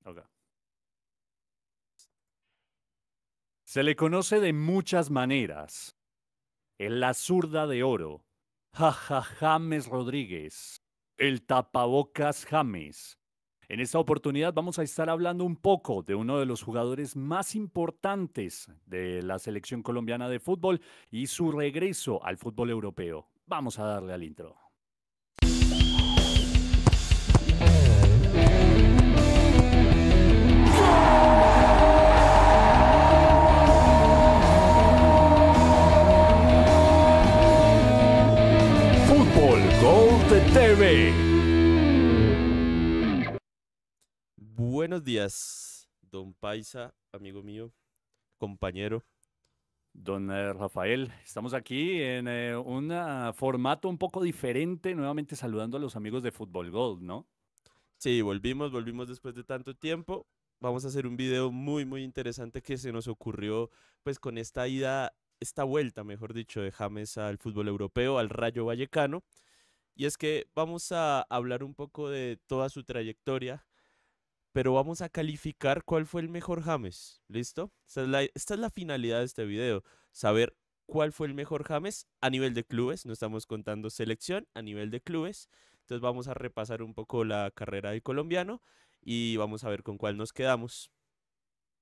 Ok. Se le conoce de muchas maneras. El la zurda de oro. James Rodríguez. El tapabocas James. En esta oportunidad vamos a estar hablando un poco de uno de los jugadores más importantes de la selección colombiana de fútbol y su regreso al fútbol europeo. Vamos a darle al intro. Fútbol Gold TV. Buenos días, don Paisa, amigo mío, compañero. Don Rafael, estamos aquí en un formato un poco diferente, nuevamente saludando a los amigos de Fútbol Gold, ¿no? Sí, volvimos después de tanto tiempo. Vamos a hacer un video muy interesante que se nos ocurrió pues con esta vuelta, mejor dicho, de James al fútbol europeo, al Rayo Vallecano. Y es que vamos a hablar un poco de toda su trayectoria, pero vamos a calificar cuál fue el mejor James. ¿Listo? Esta es la finalidad de este video, saber cuál fue el mejor James a nivel de clubes. No estamos contando selección, a nivel de clubes. Entonces vamos a repasar un poco la carrera del colombiano y vamos a ver con cuál nos quedamos.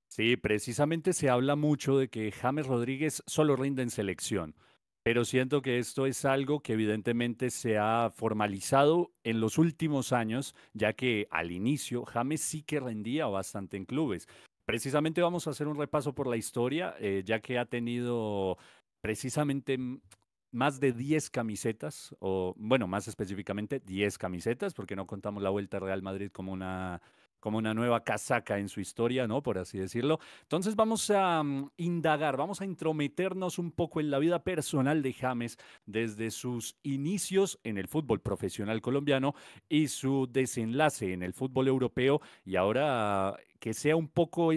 Sí, precisamente se habla mucho de que James Rodríguez solo rinde en selección, pero siento que esto es algo que evidentemente se ha formalizado en los últimos años, ya que al inicio James sí que rendía bastante en clubes. Precisamente vamos a hacer un repaso por la historia, ya que ha tenido precisamente más de 10 camisetas, o bueno, más específicamente 10 camisetas, porque no contamos la Vuelta al Real Madrid como una nueva casaca en su historia, ¿no? Por así decirlo. Entonces vamos a indagar, vamos a intrometernos un poco en la vida personal de James desde sus inicios en el fútbol profesional colombiano y su desenlace en el fútbol europeo y ahora que sea un poco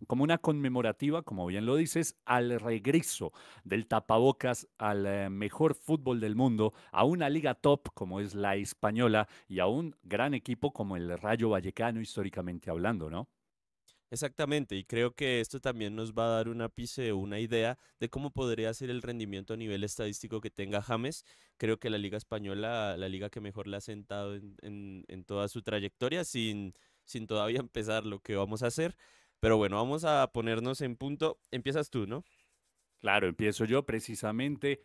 como una conmemorativa, como bien lo dices, al regreso del tapabocas al mejor fútbol del mundo, a una liga top como es la española y a un gran equipo como el Rayo Vallecano históricamente hablando, ¿no? Exactamente, y creo que esto también nos va a dar un ápice o una idea de cómo podría ser el rendimiento a nivel estadístico que tenga James. Creo que la Liga Española, la liga que mejor le ha sentado en toda su trayectoria, sin todavía empezar lo que vamos a hacer. Pero bueno, vamos a ponernos en punto. Empiezas tú, ¿no? Claro, empiezo yo precisamente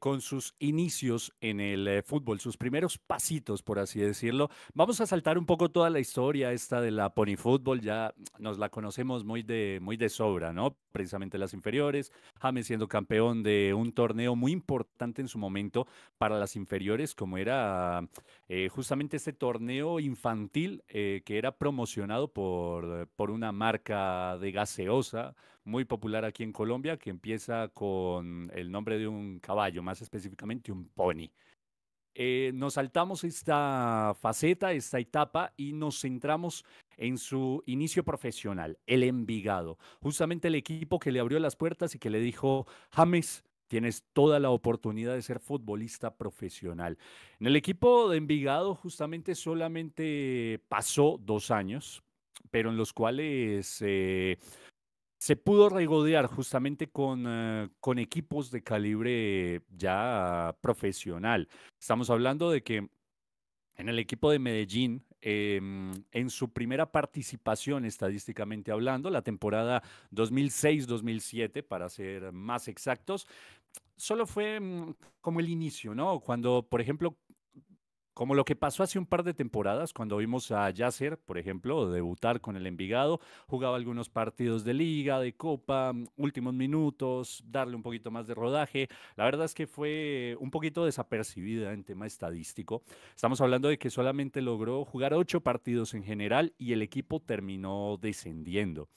con sus inicios en el fútbol, sus primeros pasitos, por así decirlo. Vamos a saltar un poco toda la historia esta de la pony fútbol, ya nos la conocemos muy de sobra, ¿no? Precisamente las inferiores, James siendo campeón de un torneo muy importante en su momento para las inferiores, como era justamente este torneo infantil que era promocionado por una marca de gaseosa muy popular aquí en Colombia, que empieza con el nombre de un caballo, más específicamente un pony. Nos saltamos esta faceta, esta etapa y nos centramos en su inicio profesional, el Envigado, justamente el equipo que le abrió las puertas y que le dijo, James, tienes toda la oportunidad de ser futbolista profesional. En el equipo de Envigado justamente solamente pasó 2 años, pero en los cuales se pudo regodear justamente con equipos de calibre ya profesional. Estamos hablando de que en el equipo de Medellín, en su primera participación estadísticamente hablando, la temporada 2006-2007, para ser más exactos, solo fue como el inicio, ¿no? Cuando, por ejemplo, como lo que pasó hace un par de temporadas, cuando vimos a Yasser, por ejemplo, debutar con el Envigado, jugaba algunos partidos de liga, de copa, últimos minutos, darle un poquito más de rodaje. La verdad es que fue un poquito desapercibida en tema estadístico. Estamos hablando de que solamente logró jugar 8 partidos en general y el equipo terminó descendiendo.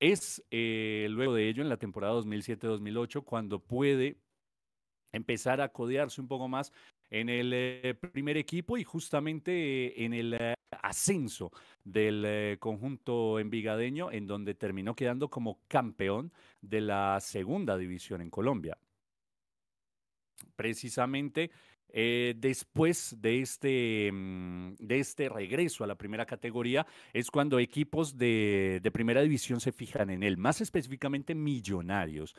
Es luego de ello, en la temporada 2007-2008, cuando puede empezar a codearse un poco más en el primer equipo y justamente en el ascenso del conjunto envigadeño, en donde terminó quedando como campeón de la segunda división en Colombia. Precisamente Después de este regreso a la primera categoría es cuando equipos de primera división se fijan en él, más específicamente Millonarios.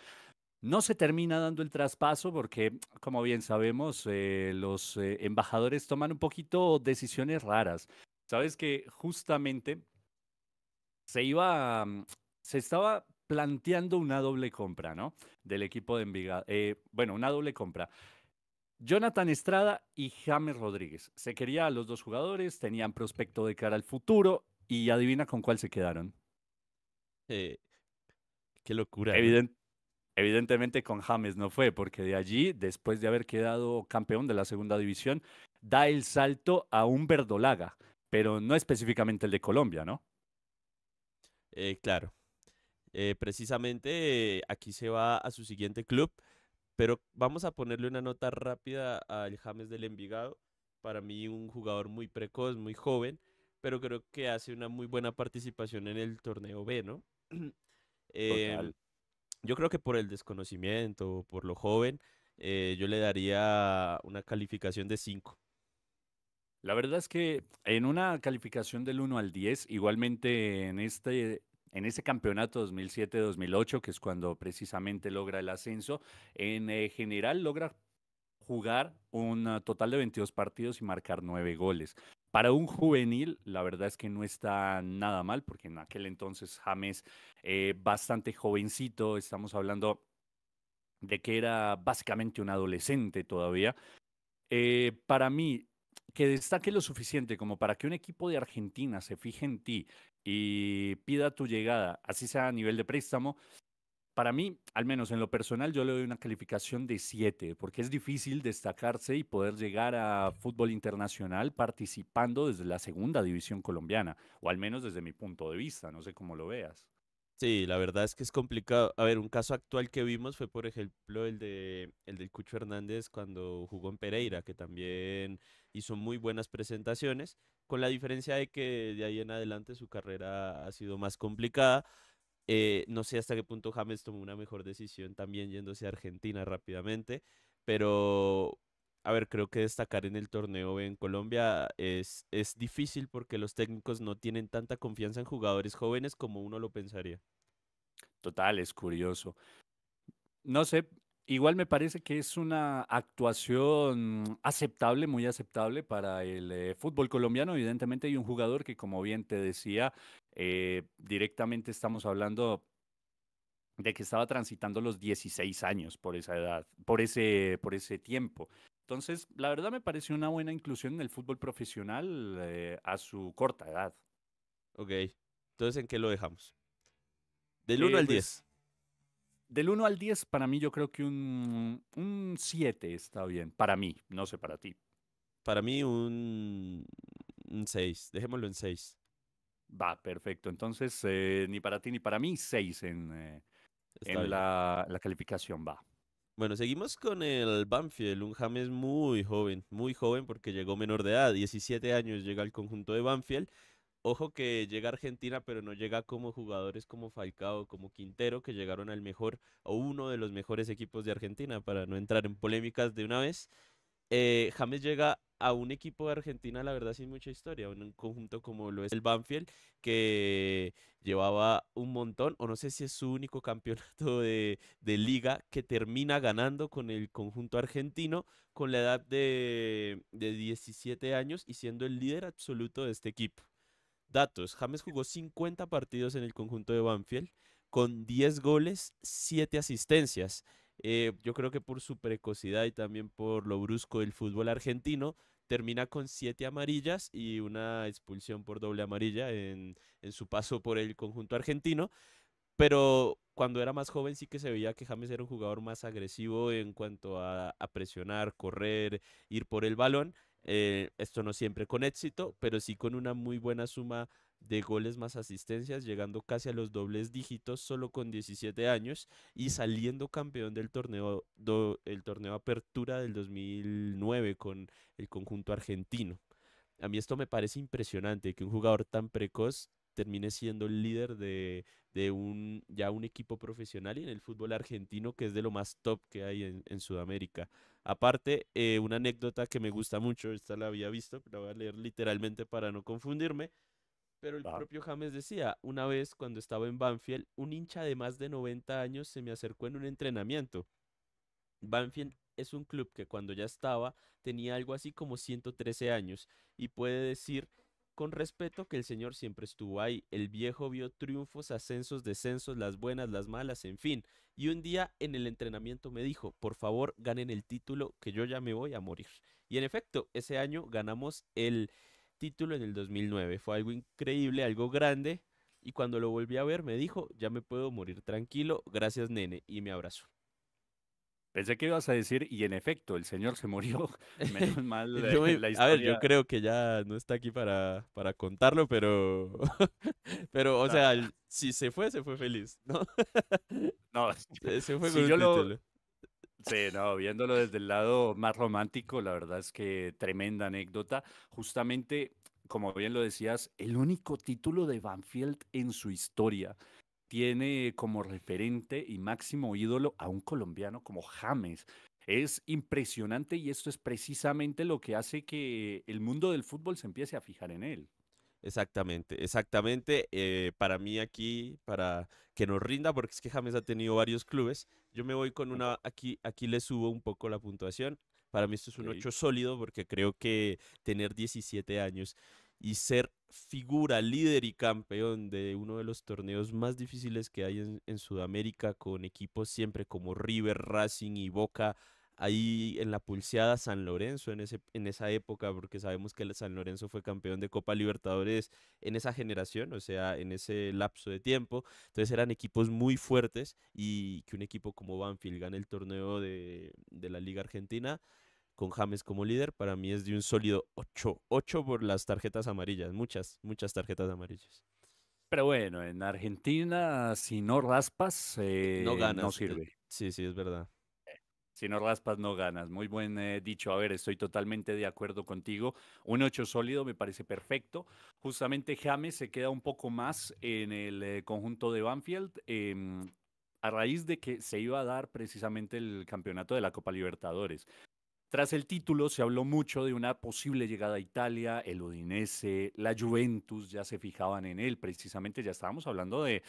No se termina dando el traspaso porque, como bien sabemos, los embajadores toman un poquito decisiones raras. Sabes que justamente se iba, se estaba planteando una doble compra, ¿no? Del equipo de Envigado. Bueno, una doble compra. Jonathan Estrada y James Rodríguez. Se quería a los dos jugadores, tenían prospecto de cara al futuro y adivina con cuál se quedaron. Eh, qué locura, ¿no? Evident- Evidentemente con James no fue, porque de allí, después de haber quedado campeón de la segunda división, da el salto a un verdolaga, pero no específicamente el de Colombia, ¿no? Claro, precisamente aquí se va a su siguiente club, pero vamos a ponerle una nota rápida al James del Envigado. Para mí un jugador muy precoz, muy joven, pero creo que hace una muy buena participación en el torneo B, ¿no? Em, Total. yo creo que por el desconocimiento, por lo joven, yo le daría una calificación de 5. La verdad es que en una calificación del 1 al 10, igualmente en ese campeonato 2007-2008, que es cuando precisamente logra el ascenso, en general logra jugar un total de 22 partidos y marcar 9 goles. Para un juvenil, la verdad es que no está nada mal, porque en aquel entonces James, bastante jovencito, estamos hablando de que era básicamente un adolescente todavía. Para mí, que destaque lo suficiente como para que un equipo de Argentina se fije en ti y pida tu llegada, así sea a nivel de préstamo, para mí, al menos en lo personal, yo le doy una calificación de 7, porque es difícil destacarse y poder llegar a fútbol internacional participando desde la segunda división colombiana, o al menos desde mi punto de vista, no sé cómo lo veas. Sí, la verdad es que es complicado. A ver, un caso actual que vimos fue, por ejemplo, el del Cucho Hernández cuando jugó en Pereira, que también hizo muy buenas presentaciones, con la diferencia de que de ahí en adelante su carrera ha sido más complicada. No sé hasta qué punto James tomó una mejor decisión también yéndose a Argentina rápidamente, pero a ver, creo que destacar en el torneo B en Colombia es difícil porque los técnicos no tienen tanta confianza en jugadores jóvenes como uno lo pensaría. Total, es curioso. No sé, igual me parece que es una actuación aceptable, muy aceptable para el fútbol colombiano. Evidentemente hay un jugador que, como bien te decía, directamente estamos hablando de que estaba transitando los 16 años por esa edad, por ese tiempo. Entonces, la verdad me pareció una buena inclusión en el fútbol profesional a su corta edad. Ok, entonces ¿en qué lo dejamos? Del uno Eh, al pues 10. del 1 al 10 para mí yo creo que un 7 está bien, para mí, no sé para ti. Para mí un 6. Dejémoslo en 6. Va, perfecto. Entonces, ni para ti ni para mí, 6 Está en bien. la calificación, va. Bueno, seguimos con el Banfield, un James muy joven porque llegó menor de edad, 17 años llega al conjunto de Banfield. Ojo que llega a Argentina, pero no llega como jugadores como Falcao, como Quintero, que llegaron al mejor o uno de los mejores equipos de Argentina, para no entrar en polémicas de una vez. James llega a un equipo de Argentina, la verdad, sin mucha historia, un conjunto como lo es el Banfield, que llevaba un montón, o no sé si es su único campeonato de liga, que termina ganando con el conjunto argentino con la edad de 17 años y siendo el líder absoluto de este equipo. Datos, James jugó 50 partidos en el conjunto de Banfield con 10 goles, 7 asistencias. Yo creo que por su precocidad y también por lo brusco del fútbol argentino, termina con 7 amarillas y una expulsión por doble amarilla en su paso por el conjunto argentino. Pero cuando era más joven sí que se veía que James era un jugador más agresivo en cuanto a presionar, correr, ir por el balón. Esto no siempre con éxito, pero sí con una muy buena suma de goles más asistencias, llegando casi a los dobles dígitos solo con 17 años y saliendo campeón del torneo, el torneo Apertura del 2009 con el conjunto argentino. A mí esto me parece impresionante, que un jugador tan precoz termine siendo el líder de ya un equipo profesional y en el fútbol argentino, que es de lo más top que hay en Sudamérica. Aparte, una anécdota que me gusta mucho, esta la había visto, la voy a leer literalmente para no confundirme, pero el Ah, propio James decía, una vez cuando estaba en Banfield, un hincha de más de 90 años se me acercó en un entrenamiento. Banfield es un club que cuando ya estaba tenía algo así como 113 años y puede decir con respeto que el señor siempre estuvo ahí. El viejo vio triunfos, ascensos, descensos, las buenas, las malas, en fin. Y un día en el entrenamiento me dijo, por favor, ganen el título que yo ya me voy a morir. Y en efecto, ese año ganamos el título en el 2009. Fue algo increíble, algo grande. Y cuando lo volví a ver me dijo, ya me puedo morir tranquilo, gracias nene, y me abrazó. pensé que ibas a decir, y en efecto, el señor se murió. Menos mal la A ver, yo historia. creo que ya no está aquí para contarlo, pero, pero, o sea, No, si se fue feliz, ¿no? no, Se fue con si un yo lo, título. sí, no, viéndolo desde el lado más romántico, la verdad es que tremenda anécdota. Justamente, como bien lo decías, el único título de Banfield en su historia tiene como referente y máximo ídolo a un colombiano como James. Es impresionante y esto es precisamente lo que hace que el mundo del fútbol se empiece a fijar en él. Exactamente, exactamente. Para mí aquí, para que nos rinda, porque es que James ha tenido varios clubes, yo me voy con una, aquí le subo un poco la puntuación. Para mí esto es un Ok. 8 sólido, porque creo que tener 17 años y ser figura, líder y campeón de uno de los torneos más difíciles que hay en Sudamérica, con equipos siempre como River, Racing y Boca, ahí en la pulseada San Lorenzo en esa época, porque sabemos que el San Lorenzo fue campeón de Copa Libertadores en esa generación, o sea, en ese lapso de tiempo. Entonces eran equipos muy fuertes y que un equipo como Banfield gane el torneo de la Liga Argentina con James como líder, para mí es de un sólido 8 8 por las tarjetas amarillas, muchas, muchas tarjetas amarillas. Pero bueno, en Argentina, si no raspas, No no ganas, sirve. sí, sí, es verdad. Si no raspas, no ganas. Muy buen dicho. A ver, estoy totalmente de acuerdo contigo. Un 8 sólido me parece perfecto. Justamente James se queda un poco más en el conjunto de Banfield. A raíz de que se iba a dar precisamente el campeonato de la Copa Libertadores. Tras el título se habló mucho de una posible llegada a Italia, el Udinese, la Juventus ya se fijaban en él, precisamente ya estábamos hablando de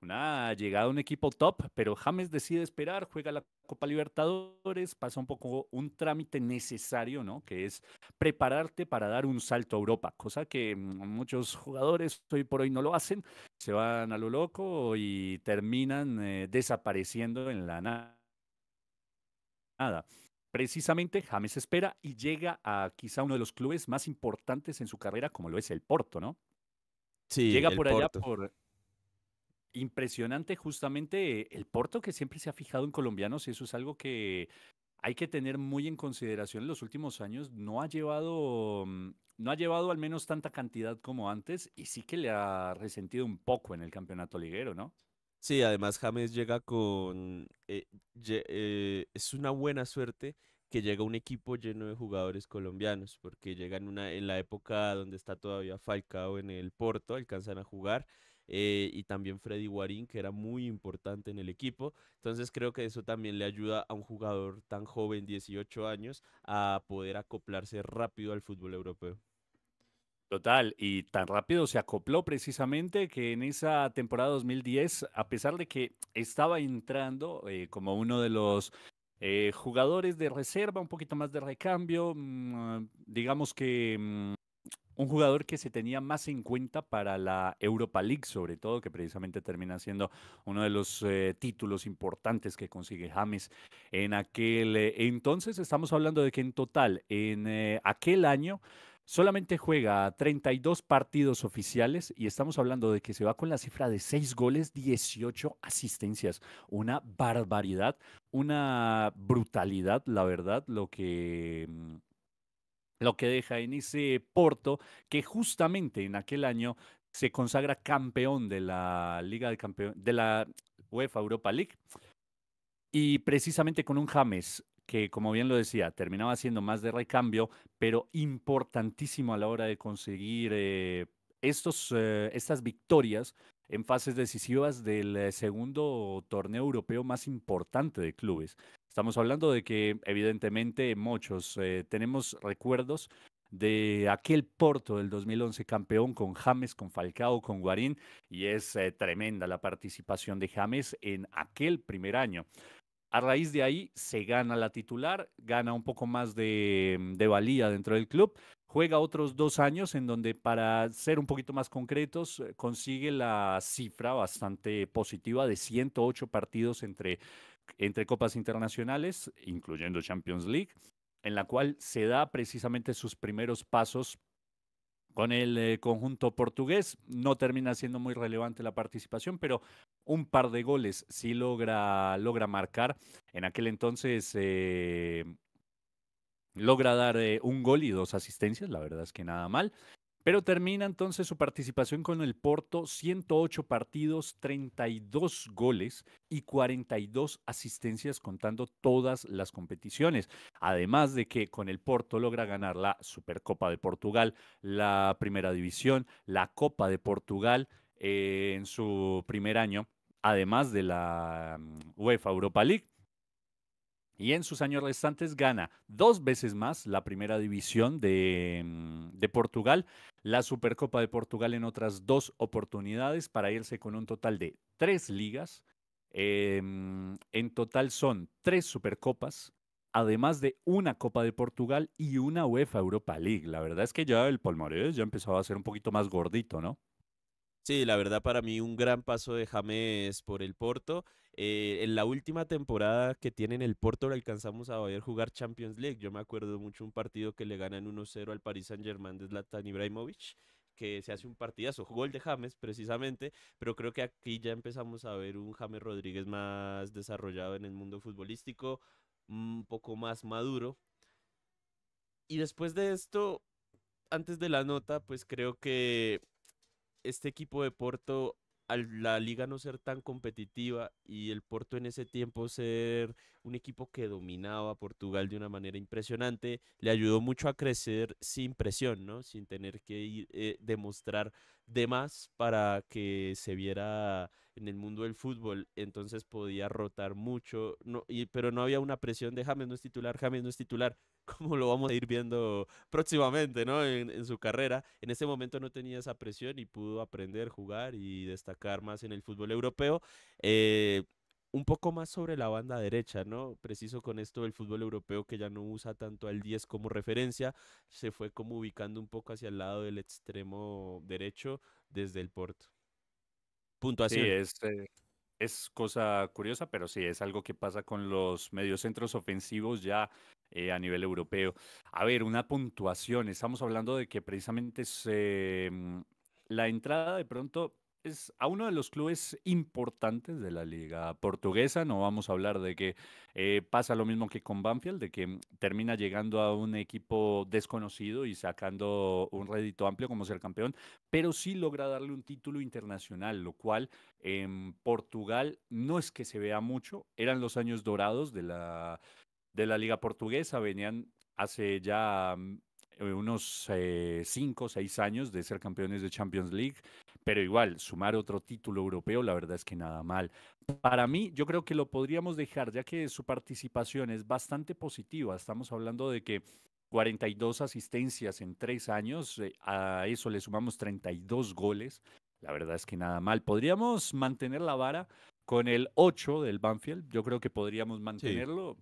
una llegada a un equipo top, pero James decide esperar, juega la Copa Libertadores, pasa un poco un trámite necesario, ¿no? Que es prepararte para dar un salto a Europa, cosa que muchos jugadores hoy por hoy no lo hacen, se van a lo loco y terminan desapareciendo en la nada. Precisamente James espera y llega a quizá uno de los clubes más importantes en su carrera, como lo es el Porto, ¿no? Sí, Llega el por allá Porto. por impresionante justamente el Porto, que siempre se ha fijado en colombianos, y eso es algo que hay que tener muy en consideración en los últimos años. No ha llevado al menos tanta cantidad como antes y sí que le ha resentido un poco en el campeonato liguero, ¿no? Sí, además James llega con... es una buena suerte que llega un equipo lleno de jugadores colombianos, porque llega en la época donde está todavía Falcao en el Porto, alcanzan a jugar, y también Freddy Guarín, que era muy importante en el equipo. Entonces creo que eso también le ayuda a un jugador tan joven, 18 años, a poder acoplarse rápido al fútbol europeo. Total, y tan rápido se acopló precisamente que en esa temporada 2010, a pesar de que estaba entrando como uno de los jugadores de reserva, un poquito más de recambio, digamos que un jugador que se tenía más en cuenta para la Europa League, sobre todo, que precisamente termina siendo uno de los títulos importantes que consigue James en aquel entonces. Estamos hablando de que en total, en aquel año, solamente juega 32 partidos oficiales y estamos hablando de que se va con la cifra de 6 goles, 18 asistencias. Una barbaridad, una brutalidad, la verdad, lo que deja en ese Porto, que justamente en aquel año se consagra campeón de la Liga de Campeones, de la UEFA Europa League, y precisamente con un James que, como bien lo decía, terminaba siendo más de recambio, pero importantísimo a la hora de conseguir estas victorias en fases decisivas del segundo torneo europeo más importante de clubes. Estamos hablando de que evidentemente muchos tenemos recuerdos de aquel Porto del 2011 campeón con James, con Falcao, con Guarín, y es tremenda la participación de James en aquel primer año. A raíz de ahí se gana la titular, gana un poco más de valía dentro del club, juega otros 2 años en donde, para ser un poquito más concretos, consigue la cifra bastante positiva de 108 partidos entre copas internacionales, incluyendo Champions League, en la cual se da precisamente sus primeros pasos con el conjunto portugués. No termina siendo muy relevante la participación, pero un par de goles sí logra marcar. En aquel entonces logra dar un gol y 2 asistencias, la verdad es que nada mal. Pero termina entonces su participación con el Porto: 108 partidos, 32 goles y 42 asistencias, contando todas las competiciones. Además de que con el Porto logra ganar la Supercopa de Portugal, la Primera División, la Copa de Portugal en su primer año, además de la UEFA Europa League. Y en sus años restantes gana 2 veces más la primera división de Portugal, la Supercopa de Portugal en otras 2 oportunidades, para irse con un total de 3 ligas. En total son 3 Supercopas, además de una Copa de Portugal y una UEFA Europa League. La verdad es que ya el palmarés ya empezaba a ser un poquito más gordito, ¿no? Sí, la verdad para mí un gran paso de James por el Porto. En la última temporada que tiene en el Porto lo alcanzamos a ver jugar Champions League. Yo me acuerdo mucho un partido que le ganan 1-0 al Paris Saint-Germain de Zlatan Ibrahimovic, que se hace un partidazo, gol de James precisamente, pero creo que aquí ya empezamos a ver un James Rodríguez más desarrollado en el mundo futbolístico, un poco más maduro. Y después de esto, antes de la nota, pues creo que este equipo de Porto, al la liga no ser tan competitiva y el Porto en ese tiempo ser un equipo que dominaba a Portugal de una manera impresionante, le ayudó mucho a crecer sin presión, ¿no? Sin tener que demostrar de más para que se viera en el mundo del fútbol. Entonces podía rotar mucho, no, pero no había una presión de James no es titular, James no es titular, como lo vamos a ir viendo próximamente, ¿no? En su carrera. En ese momento no tenía esa presión y pudo aprender, jugar y destacar más en el fútbol europeo. Eh, un poco más sobre la banda derecha, ¿no? Preciso con esto del fútbol europeo, que ya no usa tanto al 10 como referencia, se fue como ubicando un poco hacia el lado del extremo derecho desde el Porto. Sí, Puntuación. es cosa curiosa, pero sí, es algo que pasa con los mediocentros ofensivos ya a nivel europeo. A ver, una puntuación. Estamos hablando de que precisamente la entrada de pronto es a uno de los clubes importantes de la liga portuguesa. No vamos a hablar de que pasa lo mismo que con Banfield, de que termina llegando a un equipo desconocido y sacando un rédito amplio como ser campeón, pero sí logra darle un título internacional, lo cual en Portugal no es que se vea mucho. Eran los años dorados de la liga portuguesa. Venían hace ya unos 5 o 6 años de ser campeones de Champions League, pero igual, sumar otro título europeo, la verdad es que nada mal. Para mí, yo creo que lo podríamos dejar, ya que su participación es bastante positiva. Estamos hablando de que 42 asistencias en 3 años, a eso le sumamos 32 goles. La verdad es que nada mal. Podríamos mantener la vara con el 8 del Banfield. Yo creo que podríamos Sí. mantenerlo.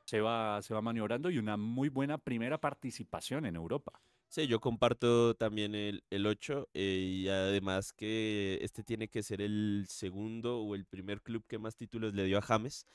Se va maniobrando, y una muy buena primera participación en Europa. Sí, yo comparto también el 8 y además que este tiene que ser el segundo o el primer club que más títulos le dio a James.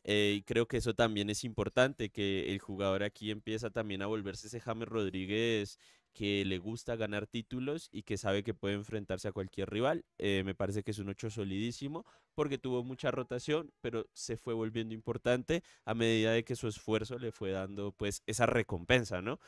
Y creo que eso también es importante, que el jugador aquí empieza también a volverse ese James Rodríguez que le gusta ganar títulos y que sabe que puede enfrentarse a cualquier rival. Me parece que es un 8 solidísimo porque tuvo mucha rotación, pero se fue volviendo importante a medida de que su esfuerzo le fue dando pues esa recompensa, ¿no?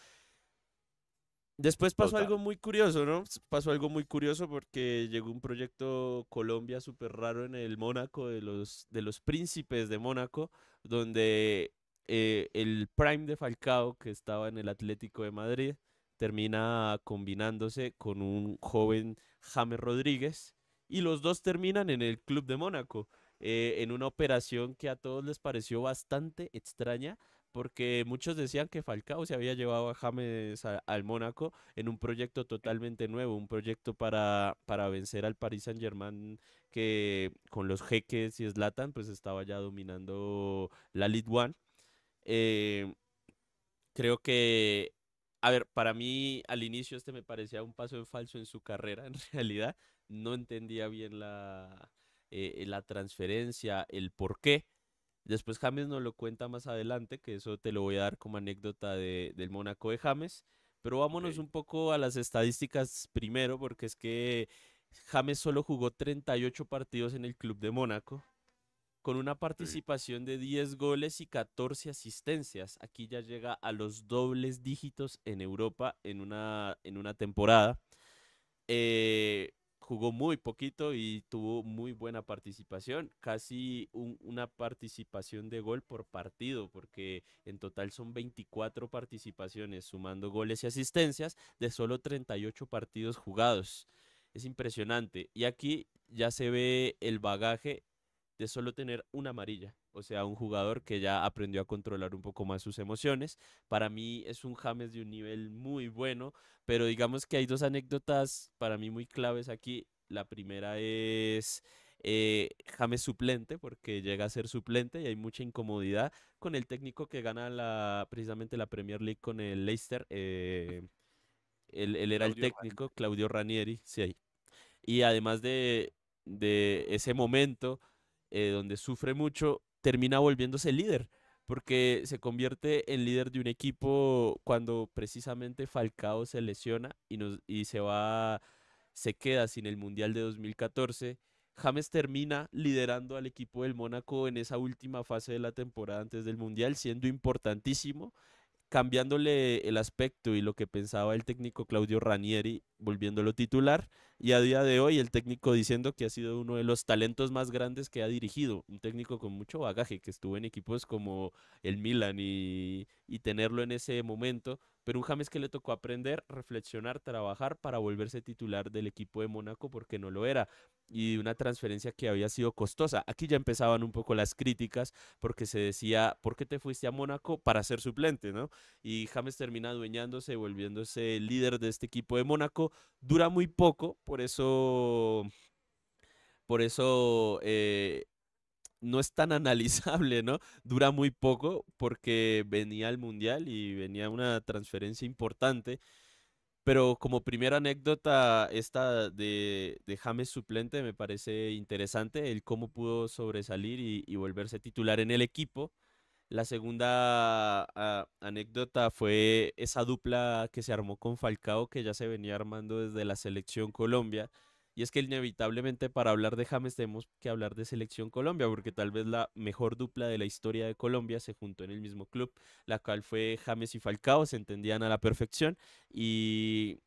Después pasó Total. algo muy curioso, ¿no? Pasó algo muy curioso porque llegó un proyecto Colombia súper raro en el Mónaco, de los príncipes de Mónaco, donde el prime de Falcao, que estaba en el Atlético de Madrid, termina combinándose con un joven James Rodríguez y los dos terminan en el Club de Mónaco, en una operación que a todos les pareció bastante extraña, porque muchos decían que Falcao se había llevado a James al Mónaco en un proyecto totalmente nuevo, un proyecto para vencer al Paris Saint-Germain, que con los jeques y Zlatan pues estaba ya dominando la Ligue 1. Eh, Creo que, a ver, para mí al inicio este me parecía un paso en falso en su carrera, en realidad. No entendía bien la transferencia, el por qué. Después James nos lo cuenta más adelante, que eso te lo voy a dar como anécdota del Mónaco de James. Pero vámonos Ok. un poco a las estadísticas primero, porque es que James solo jugó 38 partidos en el club de Mónaco con una Sí. participación de 10 goles y 14 asistencias. Aquí ya llega a los dobles dígitos en Europa en una temporada. Jugó muy poquito y tuvo muy buena participación, casi una participación de gol por partido, porque en total son 24 participaciones, sumando goles y asistencias de solo 38 partidos jugados. Es impresionante. Y aquí ya se ve el bagaje de solo tener una amarilla. O sea, un jugador que ya aprendió a controlar un poco más sus emociones. Para mí es un James de un nivel muy bueno, pero digamos que hay dos anécdotas para mí muy claves aquí. La primera es James suplente, porque llega a ser suplente y hay mucha incomodidad con el técnico que gana precisamente la Premier League con el Leicester. Él era el Claudio Rani. técnico, Claudio Ranieri, sí. Y además de ese momento donde sufre mucho, termina volviéndose líder, porque se convierte en líder de un equipo cuando precisamente Falcao se lesiona y se queda sin el Mundial de 2014. James termina liderando al equipo del Mónaco en esa última fase de la temporada antes del Mundial, siendo importantísimo, cambiándole el aspecto y lo que pensaba el técnico Claudio Ranieri, volviéndolo titular, y a día de hoy el técnico diciendo que ha sido uno de los talentos más grandes que ha dirigido, un técnico con mucho bagaje, que estuvo en equipos como el Milan y tenerlo en ese momento, pero un James que le tocó aprender, reflexionar, trabajar para volverse titular del equipo de Mónaco porque no lo era, y una transferencia que había sido costosa. Aquí ya empezaban un poco las críticas porque se decía, ¿por qué te fuiste a Mónaco para ser suplente, no? Y James termina adueñándose, volviéndose el líder de este equipo de Mónaco. Dura muy poco, por eso no es tan analizable, ¿no? Dura muy poco porque venía el Mundial y venía una transferencia importante. Pero como primera anécdota, esta de James suplente me parece interesante, el cómo pudo sobresalir y volverse titular en el equipo. La segunda anécdota fue esa dupla que se armó con Falcao, que ya se venía armando desde la selección Colombia. Y es que inevitablemente para hablar de James tenemos que hablar de selección Colombia, porque tal vez la mejor dupla de la historia de Colombia se juntó en el mismo club, la cual fue James y Falcao, se entendían a la perfección. Y,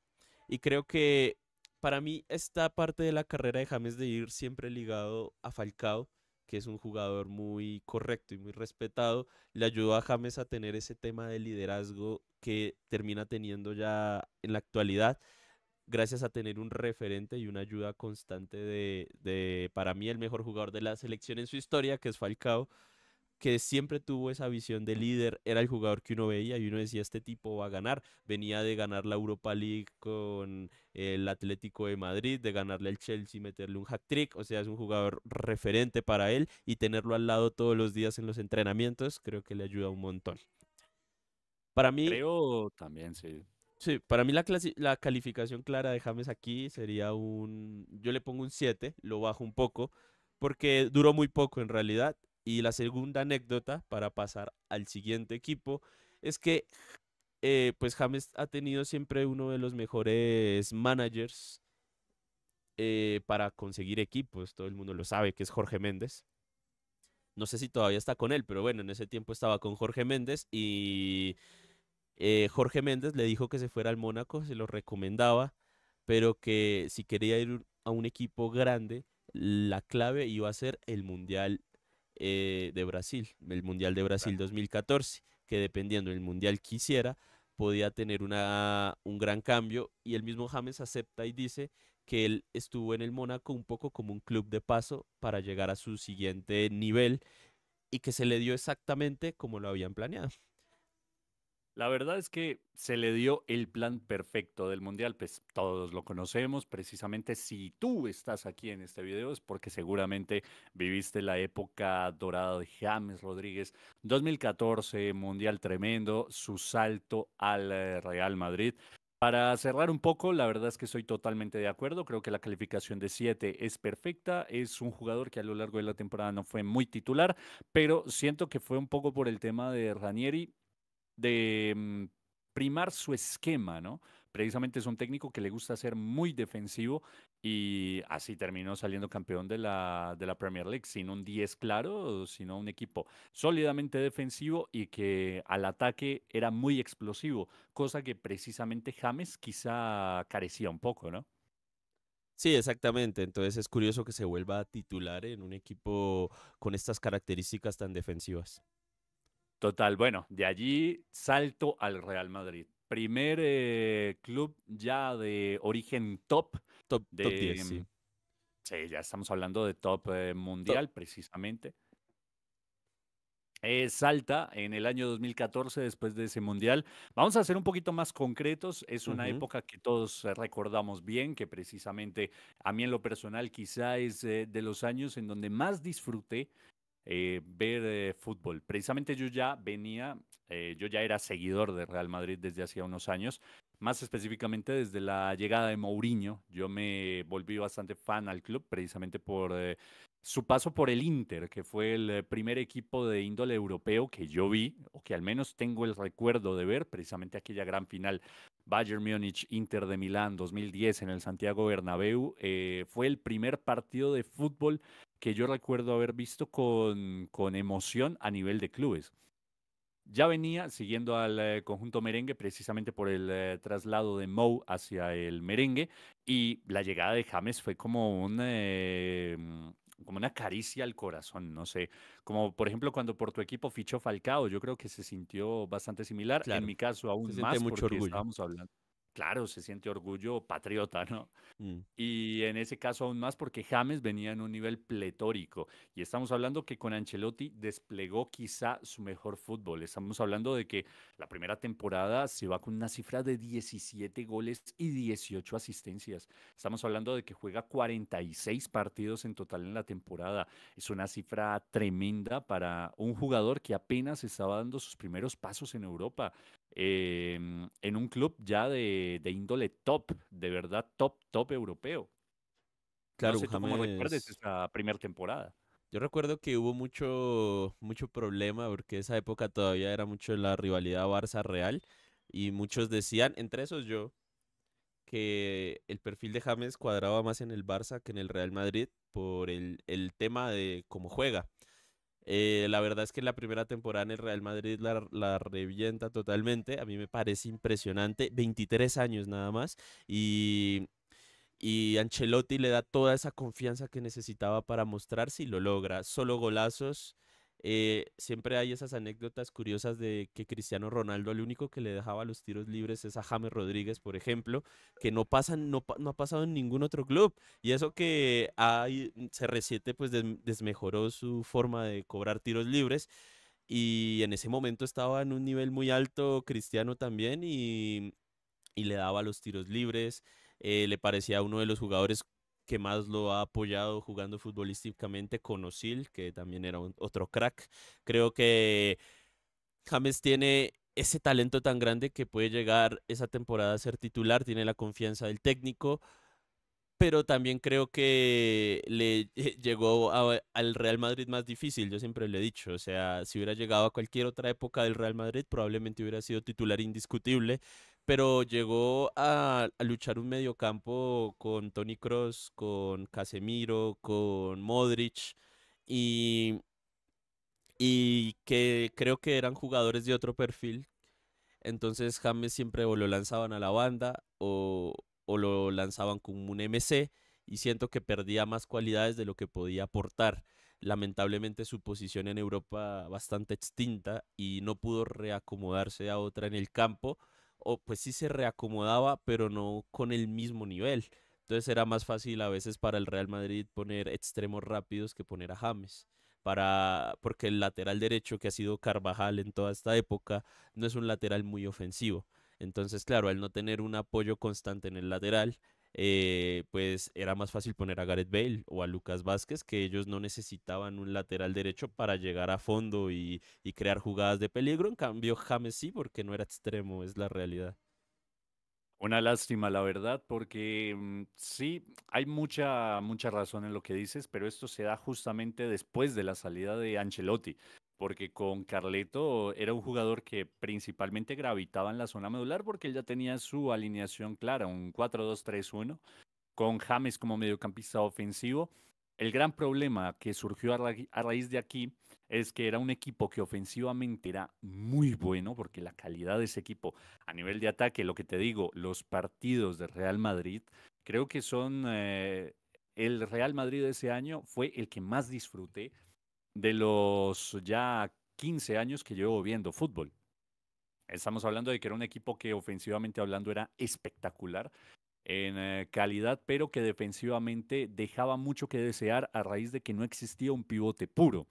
y creo que para mí esta parte de la carrera de James de ir siempre ligado a Falcao, que es un jugador muy correcto y muy respetado, le ayudó a James a tener ese tema de liderazgo que termina teniendo ya en la actualidad, gracias a tener un referente y una ayuda constante para mí, el mejor jugador de la selección en su historia, que es Falcao, que siempre tuvo esa visión de líder, era el jugador que uno veía y uno decía, este tipo va a ganar. Venía de ganar la Europa League con el Atlético de Madrid, de ganarle al Chelsea, meterle un hat-trick, o sea, es un jugador referente para él y tenerlo al lado todos los días en los entrenamientos, creo que le ayuda un montón. Para mí, Creo también, sí. sí, para mí la calificación clara de James aquí sería yo le pongo un 7, lo bajo un poco, porque duró muy poco en realidad. Y la segunda anécdota para pasar al siguiente equipo es que pues James ha tenido siempre uno de los mejores managers para conseguir equipos, todo el mundo lo sabe, que es Jorge Méndez. No sé si todavía está con él, pero bueno, en ese tiempo estaba con Jorge Méndez y Jorge Méndez le dijo que se fuera al Mónaco, se lo recomendaba, pero que si quería ir a un equipo grande, la clave iba a ser el Mundial de Brasil, el Mundial de Brasil 2014, que dependiendo del Mundial que hiciera, podía tener un gran cambio. Y el mismo James acepta y dice que él estuvo en el Mónaco un poco como un club de paso para llegar a su siguiente nivel y que se le dio exactamente como lo habían planeado. La verdad es que se le dio el plan perfecto del Mundial, pues todos lo conocemos, precisamente si tú estás aquí en este video es porque seguramente viviste la época dorada de James Rodríguez, 2014, Mundial tremendo, su salto al Real Madrid. Para cerrar un poco, la verdad es que estoy totalmente de acuerdo, creo que la calificación de 7 es perfecta, es un jugador que a lo largo de la temporada no fue muy titular, pero siento que fue un poco por el tema de Ranieri de primar su esquema, ¿no? Precisamente es un técnico que le gusta ser muy defensivo y así terminó saliendo campeón de la Premier League, sin un 10 claro, sino un equipo sólidamente defensivo y que al ataque era muy explosivo, cosa que precisamente James quizá carecía un poco, ¿no? Sí, exactamente. Entonces es curioso que se vuelva a titular en un equipo con estas características tan defensivas. Total, bueno, de allí salto al Real Madrid. Primer club ya de origen top Top 10, sí. sí, ya estamos hablando de top Top. mundial, precisamente. Salta en el año 2014 después de ese mundial. Vamos a ser un poquito más concretos. Es una Ujú. época que todos recordamos bien, que precisamente a mí en lo personal quizá es de los años en donde más disfruté ver fútbol. Precisamente yo ya venía, yo ya era seguidor de Real Madrid desde hacía unos años, más específicamente desde la llegada de Mourinho. Yo me volví bastante fan al club precisamente por su paso por el Inter, que fue el primer equipo de índole europeo que yo vi, o que al menos tengo el recuerdo de ver, precisamente aquella gran final. Bayern Múnich, Inter de Milán 2010 en el Santiago Bernabéu, fue el primer partido de fútbol que yo recuerdo haber visto con emoción a nivel de clubes. Ya venía siguiendo al conjunto merengue precisamente por el traslado de Mou hacia el merengue y la llegada de James fue como como una caricia al corazón, no sé, como por ejemplo cuando por tu equipo fichó Falcao, yo creo que se sintió bastante similar, en Claro. mi caso Se aún siente más mucho porque orgullo. estábamos hablando, claro, se siente orgullo patriota, ¿no? Mm. Y en ese caso aún más porque James venía en un nivel pletórico. Y estamos hablando que con Ancelotti desplegó quizá su mejor fútbol. Estamos hablando de que la primera temporada se va con una cifra de 17 goles y 18 asistencias. Estamos hablando de que juega 46 partidos en total en la temporada. Es una cifra tremenda para un jugador que apenas estaba dando sus primeros pasos en Europa en un club ya de índole top, de verdad top europeo. No Claro, un sé tú cómo recuerdes James. esa primera temporada. Yo recuerdo que hubo mucho problema porque esa época todavía era mucho la rivalidad Barça-Real y muchos decían, entre esos yo, que el perfil de James cuadraba más en el Barça que en el Real Madrid por el tema de cómo juega. La verdad es que la primera temporada en el Real Madrid la revienta totalmente. A mí me parece impresionante. 23 años nada más. Y Ancelotti le da toda esa confianza que necesitaba para mostrarse y lo logra. Solo golazos. Siempre hay esas anécdotas curiosas de que Cristiano Ronaldo, el único que le dejaba los tiros libres es a James Rodríguez, por ejemplo, que no ha pasado en ningún otro club. Y eso que CR7 pues desmejoró su forma de cobrar tiros libres. Y en ese momento estaba en un nivel muy alto Cristiano también y le daba los tiros libres. Le parecía uno de los jugadores que más lo ha apoyado jugando futbolísticamente con Osil, que también era otro crack. Creo que James tiene ese talento tan grande que puede llegar esa temporada a ser titular, tiene la confianza del técnico, pero también creo que le llegó al Real Madrid más difícil, yo siempre le he dicho, o sea, si hubiera llegado a cualquier otra época del Real Madrid, probablemente hubiera sido titular indiscutible, pero llegó a luchar un mediocampo con Toni Kroos, con Casemiro, con Modric, y, y que creo que eran jugadores de otro perfil, entonces James siempre o lo lanzaban a la banda o lo lanzaban como un MC y siento que perdía más cualidades de lo que podía aportar. Lamentablemente su posición en Europa bastante extinta y no pudo reacomodarse a otra en el campo, o pues sí se reacomodaba, pero no con el mismo nivel. Entonces era más fácil a veces para el Real Madrid poner extremos rápidos que poner a James. Porque el lateral derecho que ha sido Carvajal en toda esta época no es un lateral muy ofensivo. Entonces, claro, al no tener un apoyo constante en el lateral, pues era más fácil poner a Gareth Bale o a Lucas Vázquez, que ellos no necesitaban un lateral derecho para llegar a fondo y crear jugadas de peligro. En cambio, James sí, porque no era extremo, es la realidad. Una lástima, la verdad, porque sí, hay mucha razón en lo que dices, pero esto se da justamente después de la salida de Ancelotti, porque con Carleto era un jugador que principalmente gravitaba en la zona medular porque él ya tenía su alineación clara, un 4-2-3-1 con James como mediocampista ofensivo. El gran problema que surgió a raíz de aquí es que era un equipo que ofensivamente era muy bueno, porque la calidad de ese equipo a nivel de ataque, lo que te digo, los partidos de Real Madrid, creo que son el Real Madrid de ese año fue el que más disfruté de los ya 15 años que llevo viendo fútbol. Estamos hablando de que era un equipo que ofensivamente hablando era espectacular en calidad, pero que defensivamente dejaba mucho que desear a raíz de que no existía un pivote puro.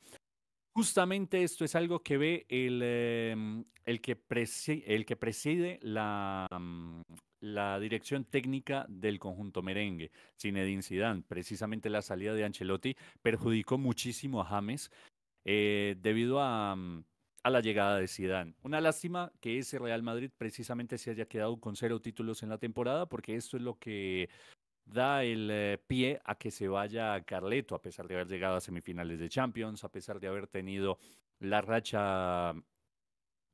Justamente esto es algo que ve el que preside la dirección técnica del conjunto merengue, Zinedine Zidane. Precisamente la salida de Ancelotti perjudicó muchísimo a James debido a la llegada de Zidane. Una lástima que ese Real Madrid precisamente se haya quedado con 0 títulos en la temporada, porque esto es lo que da el pie a que se vaya Carleto, a pesar de haber llegado a semifinales de Champions, a pesar de haber tenido la racha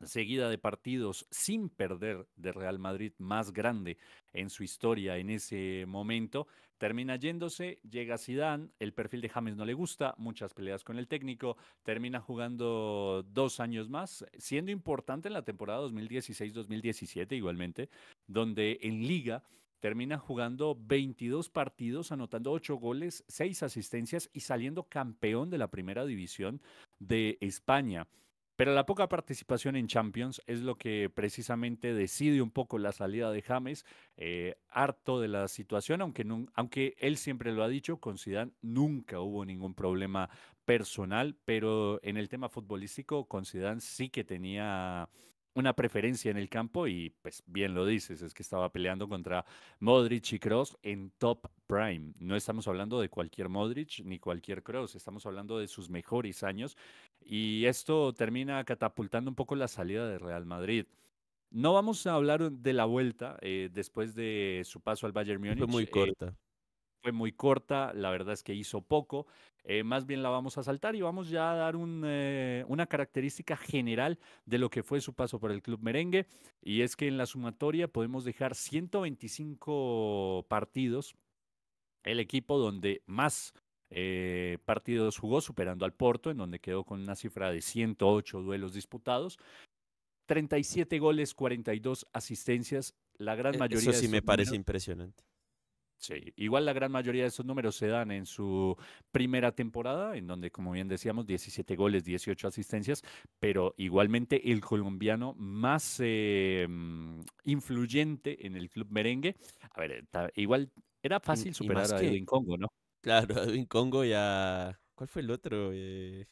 seguida de partidos sin perder de Real Madrid más grande en su historia en ese momento, termina yéndose, llega Zidane, el perfil de James no le gusta, muchas peleas con el técnico, termina jugando 2 años más, siendo importante en la temporada 2016-2017 igualmente, donde en Liga termina jugando 22 partidos, anotando 8 goles, 6 asistencias y saliendo campeón de la primera división de España. Pero la poca participación en Champions es lo que precisamente decide un poco la salida de James, harto de la situación, aunque él siempre lo ha dicho, con Zidane nunca hubo ningún problema personal, pero en el tema futbolístico con Zidane sí que tenía una preferencia en el campo y pues bien lo dices, es que estaba peleando contra Modric y Kroos en top prime. No estamos hablando de cualquier Modric ni cualquier Kroos, estamos hablando de sus mejores años y esto termina catapultando un poco la salida de Real Madrid. No vamos a hablar de la vuelta después de su paso al Bayern Fue Múnich. muy corta. Fue muy corta, la verdad es que hizo poco. Más bien la vamos a saltar y vamos ya a dar una característica general de lo que fue su paso por el club merengue. Y es que en la sumatoria podemos dejar 125 partidos, el equipo donde más partidos jugó, superando al Porto, en donde quedó con una cifra de 108 duelos disputados, 37 goles, 42 asistencias. La gran Eso mayoría de sí me estos parece números. impresionante. Sí, igual la gran mayoría de estos números se dan en su primera temporada, en donde, como bien decíamos, 17 goles, 18 asistencias, pero igualmente el colombiano más influyente en el club merengue. A ver, igual era fácil Y superar más a que, Edwin Congo, ¿no? claro, a Edwin Congo ya... ¿Cuál fue el otro? Se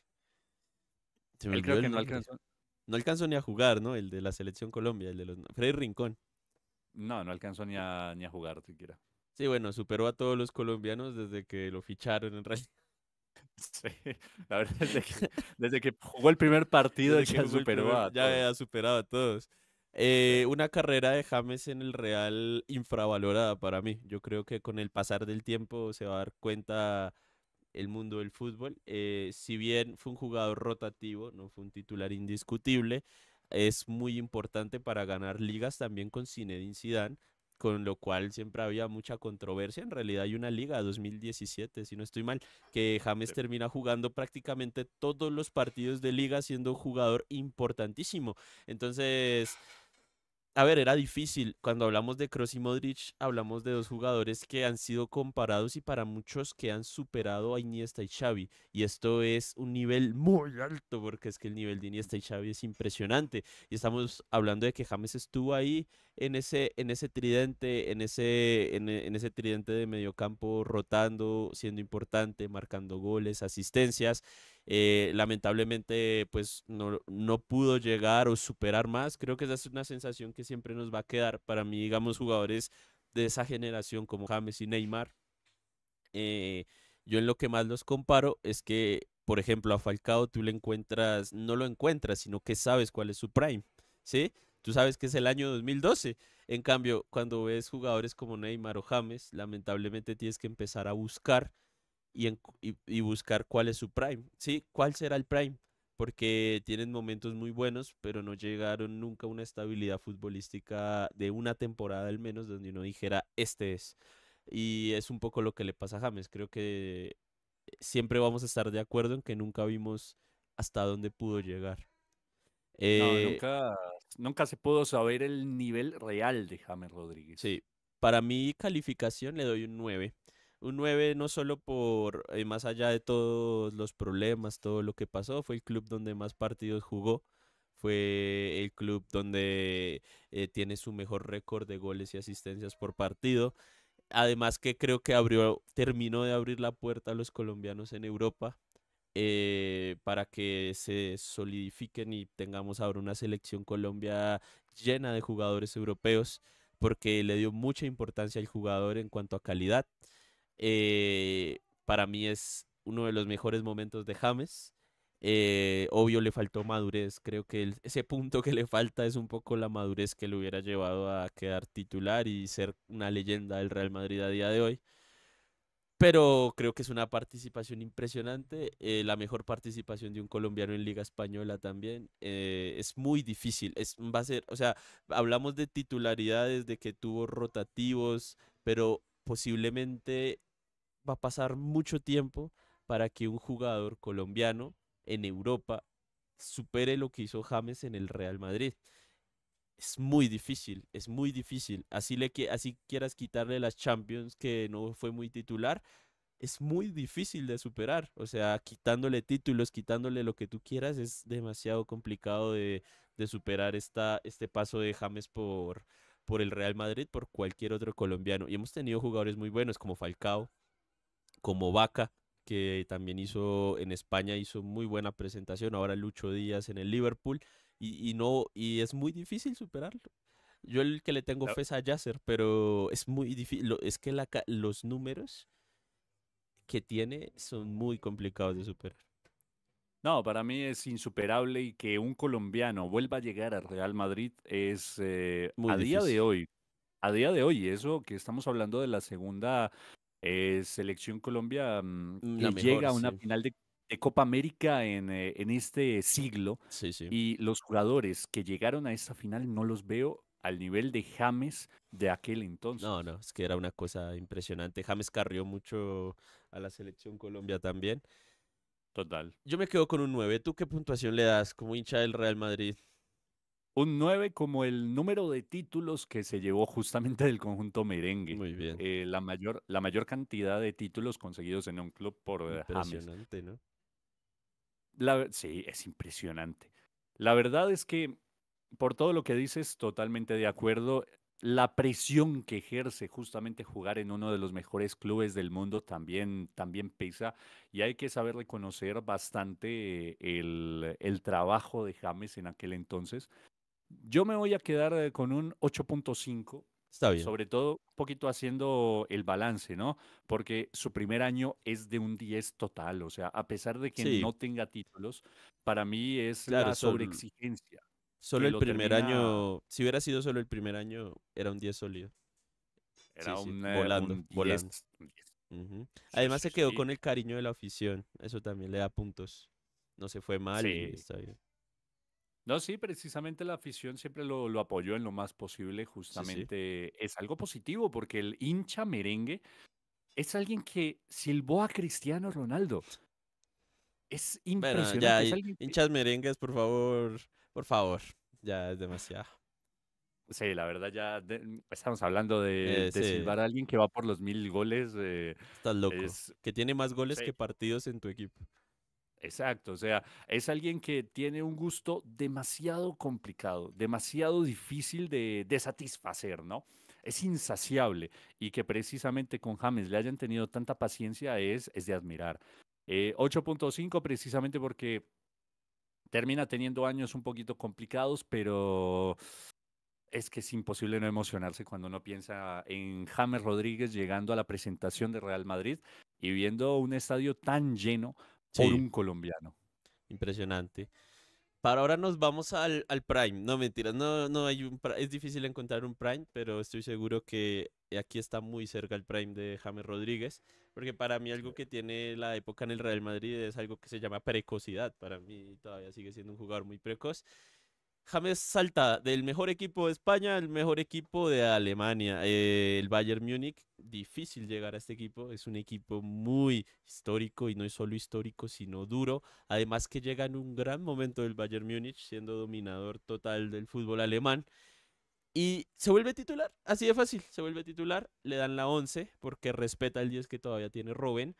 me Él olvidó creo el que no nombre. alcanzó, No alcanzó ni a jugar, ¿no? El de la Selección Colombia, el de los... Freddy Rincón. no alcanzó ni a jugar siquiera. Sí, bueno, superó a todos los colombianos desde que lo ficharon en realidad. Sí, la verdad es de que desde que jugó el primer partido Desde que ya jugó el superó primer, a ya todos. ha superado a todos. Sí. Una carrera de James en el Real infravalorada para mí. Yo creo que con el pasar del tiempo se va a dar cuenta el mundo del fútbol. Si bien fue un jugador rotativo, no fue un titular indiscutible, es muy importante para ganar ligas también con Zinedine Zidane, con lo cual siempre había mucha controversia. En realidad hay una liga 2017, si no estoy mal, que James termina jugando prácticamente todos los partidos de liga siendo un jugador importantísimo. Entonces, a ver, era difícil. Cuando hablamos de Kroos y Modric, hablamos de dos jugadores que han sido comparados y para muchos que han superado a Iniesta y Xavi. Y esto es un nivel muy alto, porque es que el nivel de Iniesta y Xavi es impresionante. Y estamos hablando de que James estuvo ahí en ese tridente, en ese tridente de mediocampo, rotando, siendo importante, marcando goles, asistencias. Lamentablemente, pues no pudo llegar o superar más. Creo que esa es una sensación que siempre nos va a quedar. Para mí, digamos, jugadores de esa generación como James y Neymar, eh, yo en lo que más los comparo es que, por ejemplo, a Falcao tú le encuentras, no lo encuentras, sino que sabes cuál es su prime, ¿sí? Tú sabes que es el año 2012. En cambio, cuando ves jugadores como Neymar o James, lamentablemente tienes que empezar a buscar y buscar cuál es su prime. Sí, cuál será el prime, porque tienen momentos muy buenos, pero no llegaron nunca a una estabilidad futbolística de una temporada al menos donde uno dijera, este es. Y es un poco lo que le pasa a James. Creo que siempre vamos a estar de acuerdo en que nunca vimos hasta dónde pudo llegar. No, Eh, nunca se pudo saber el nivel real de James Rodríguez. Sí, para mi calificación le doy un 9. Un 9 no solo por, más allá de todos los problemas, todo lo que pasó, fue el club donde más partidos jugó, fue el club donde tiene su mejor récord de goles y asistencias por partido. Además que creo que terminó de abrir la puerta a los colombianos en Europa, para que se solidifiquen y tengamos ahora una selección Colombia llena de jugadores europeos, porque le dio mucha importancia al jugador en cuanto a calidad. Para mí es uno de los mejores momentos de James. Obvio le faltó madurez, creo que ese punto que le falta es un poco la madurez que le hubiera llevado a quedar titular y ser una leyenda del Real Madrid a día de hoy. Pero creo que es una participación impresionante, la mejor participación de un colombiano en Liga Española también. Es muy difícil, va a ser, o sea, hablamos de titularidades, de que tuvo rotativos, pero posiblemente va a pasar mucho tiempo para que un jugador colombiano en Europa supere lo que hizo James en el Real Madrid. Es muy difícil, es muy difícil. Así quieras quitarle las Champions, que no fue muy titular, es muy difícil de superar. O sea, quitándole títulos, quitándole lo que tú quieras, es demasiado complicado de superar este paso de James por el Real Madrid, por cualquier otro colombiano. Y hemos tenido jugadores muy buenos como Falcao, como Vaca, que también hizo en España, hizo muy buena presentación. Ahora Lucho Díaz en el Liverpool. Y es muy difícil superarlo. Yo el que le tengo La- fe es a Yasser, pero es muy difícil. Es que los números que tiene son muy complicados de superar. No, para mí es insuperable y que un colombiano vuelva a llegar al Real Madrid es Muy difícil. a día de hoy, eso que estamos hablando de la segunda selección Colombia La que llega mejor, a una sí. final de Copa América en este siglo Sí, sí. y los jugadores que llegaron a esta final no los veo al nivel de James de aquel No, entonces. no, es que era una cosa impresionante. James carrió mucho a la selección Colombia también. Total. Yo me quedo con un 9. ¿Tú qué puntuación le das como hincha del Real Madrid? Un 9 como el número de títulos que se llevó justamente del conjunto merengue. Muy bien. La mayor cantidad de títulos conseguidos en un club por James. Impresionante, ¿no? Sí, es impresionante. La verdad es que, por todo lo que dices, totalmente de acuerdo. La presión que ejerce justamente jugar en uno de los mejores clubes del mundo también pesa y hay que saber reconocer bastante el trabajo de James en aquel entonces. Yo me voy a quedar con un 8.5, Está bien. sobre todo un poquito haciendo el balance, ¿no? Porque su primer año es de un 10 total, o sea, a pesar de que Sí, no tenga títulos, para mí es claro, la sobreexigencia solo que el lo primer termina, año, si hubiera sido solo el primer año, era un 10 sólido. Sí, era sí, volando, un 10, volando. un 10. Ujú. Sí, Además sí, se quedó sí. con el cariño de la afición. Eso también le da puntos. No se fue mal y Sí. está bien. No, sí, precisamente la afición siempre lo apoyó en lo más posible, Sí, sí. justamente es algo positivo porque el hincha merengue es alguien que silbó a Cristiano Ronaldo. Es Bueno, impresionante, ya, es alguien que hinchas merengues, por favor, ya es demasiado. Sí, la verdad ya estamos hablando de Sí, silbar a alguien que va por los 1000 goles. estás loco. Es, Que tiene más goles que sí, partidos en tu equipo. exacto. O sea, es alguien que tiene un gusto demasiado complicado, demasiado difícil de satisfacer, ¿no? Es insaciable y que precisamente con James le hayan tenido tanta paciencia es de admirar. 8.5 precisamente porque termina teniendo años un poquito complicados, pero es que es imposible no emocionarse cuando uno piensa en James Rodríguez llegando a la presentación de Real Madrid y viendo un estadio tan lleno por Sí, un colombiano. impresionante. Para ahora nos vamos al Prime. No, mentiras, no hay es difícil encontrar un Prime, pero estoy seguro que aquí está muy cerca el Prime de James Rodríguez, porque para mí algo que tiene la época en el Real Madrid es algo que se llama precocidad. Para mí todavía sigue siendo un jugador muy precoz. James salta del mejor equipo de España al mejor equipo de Alemania, el Bayern Múnich. Difícil llegar a este equipo, es un equipo muy histórico y no es solo histórico, sino duro. Además que llega en un gran momento del Bayern Múnich, siendo dominador total del fútbol alemán. Y se vuelve titular, así de fácil, se vuelve titular, le dan la 11 porque respeta el 10 que todavía tiene Robben.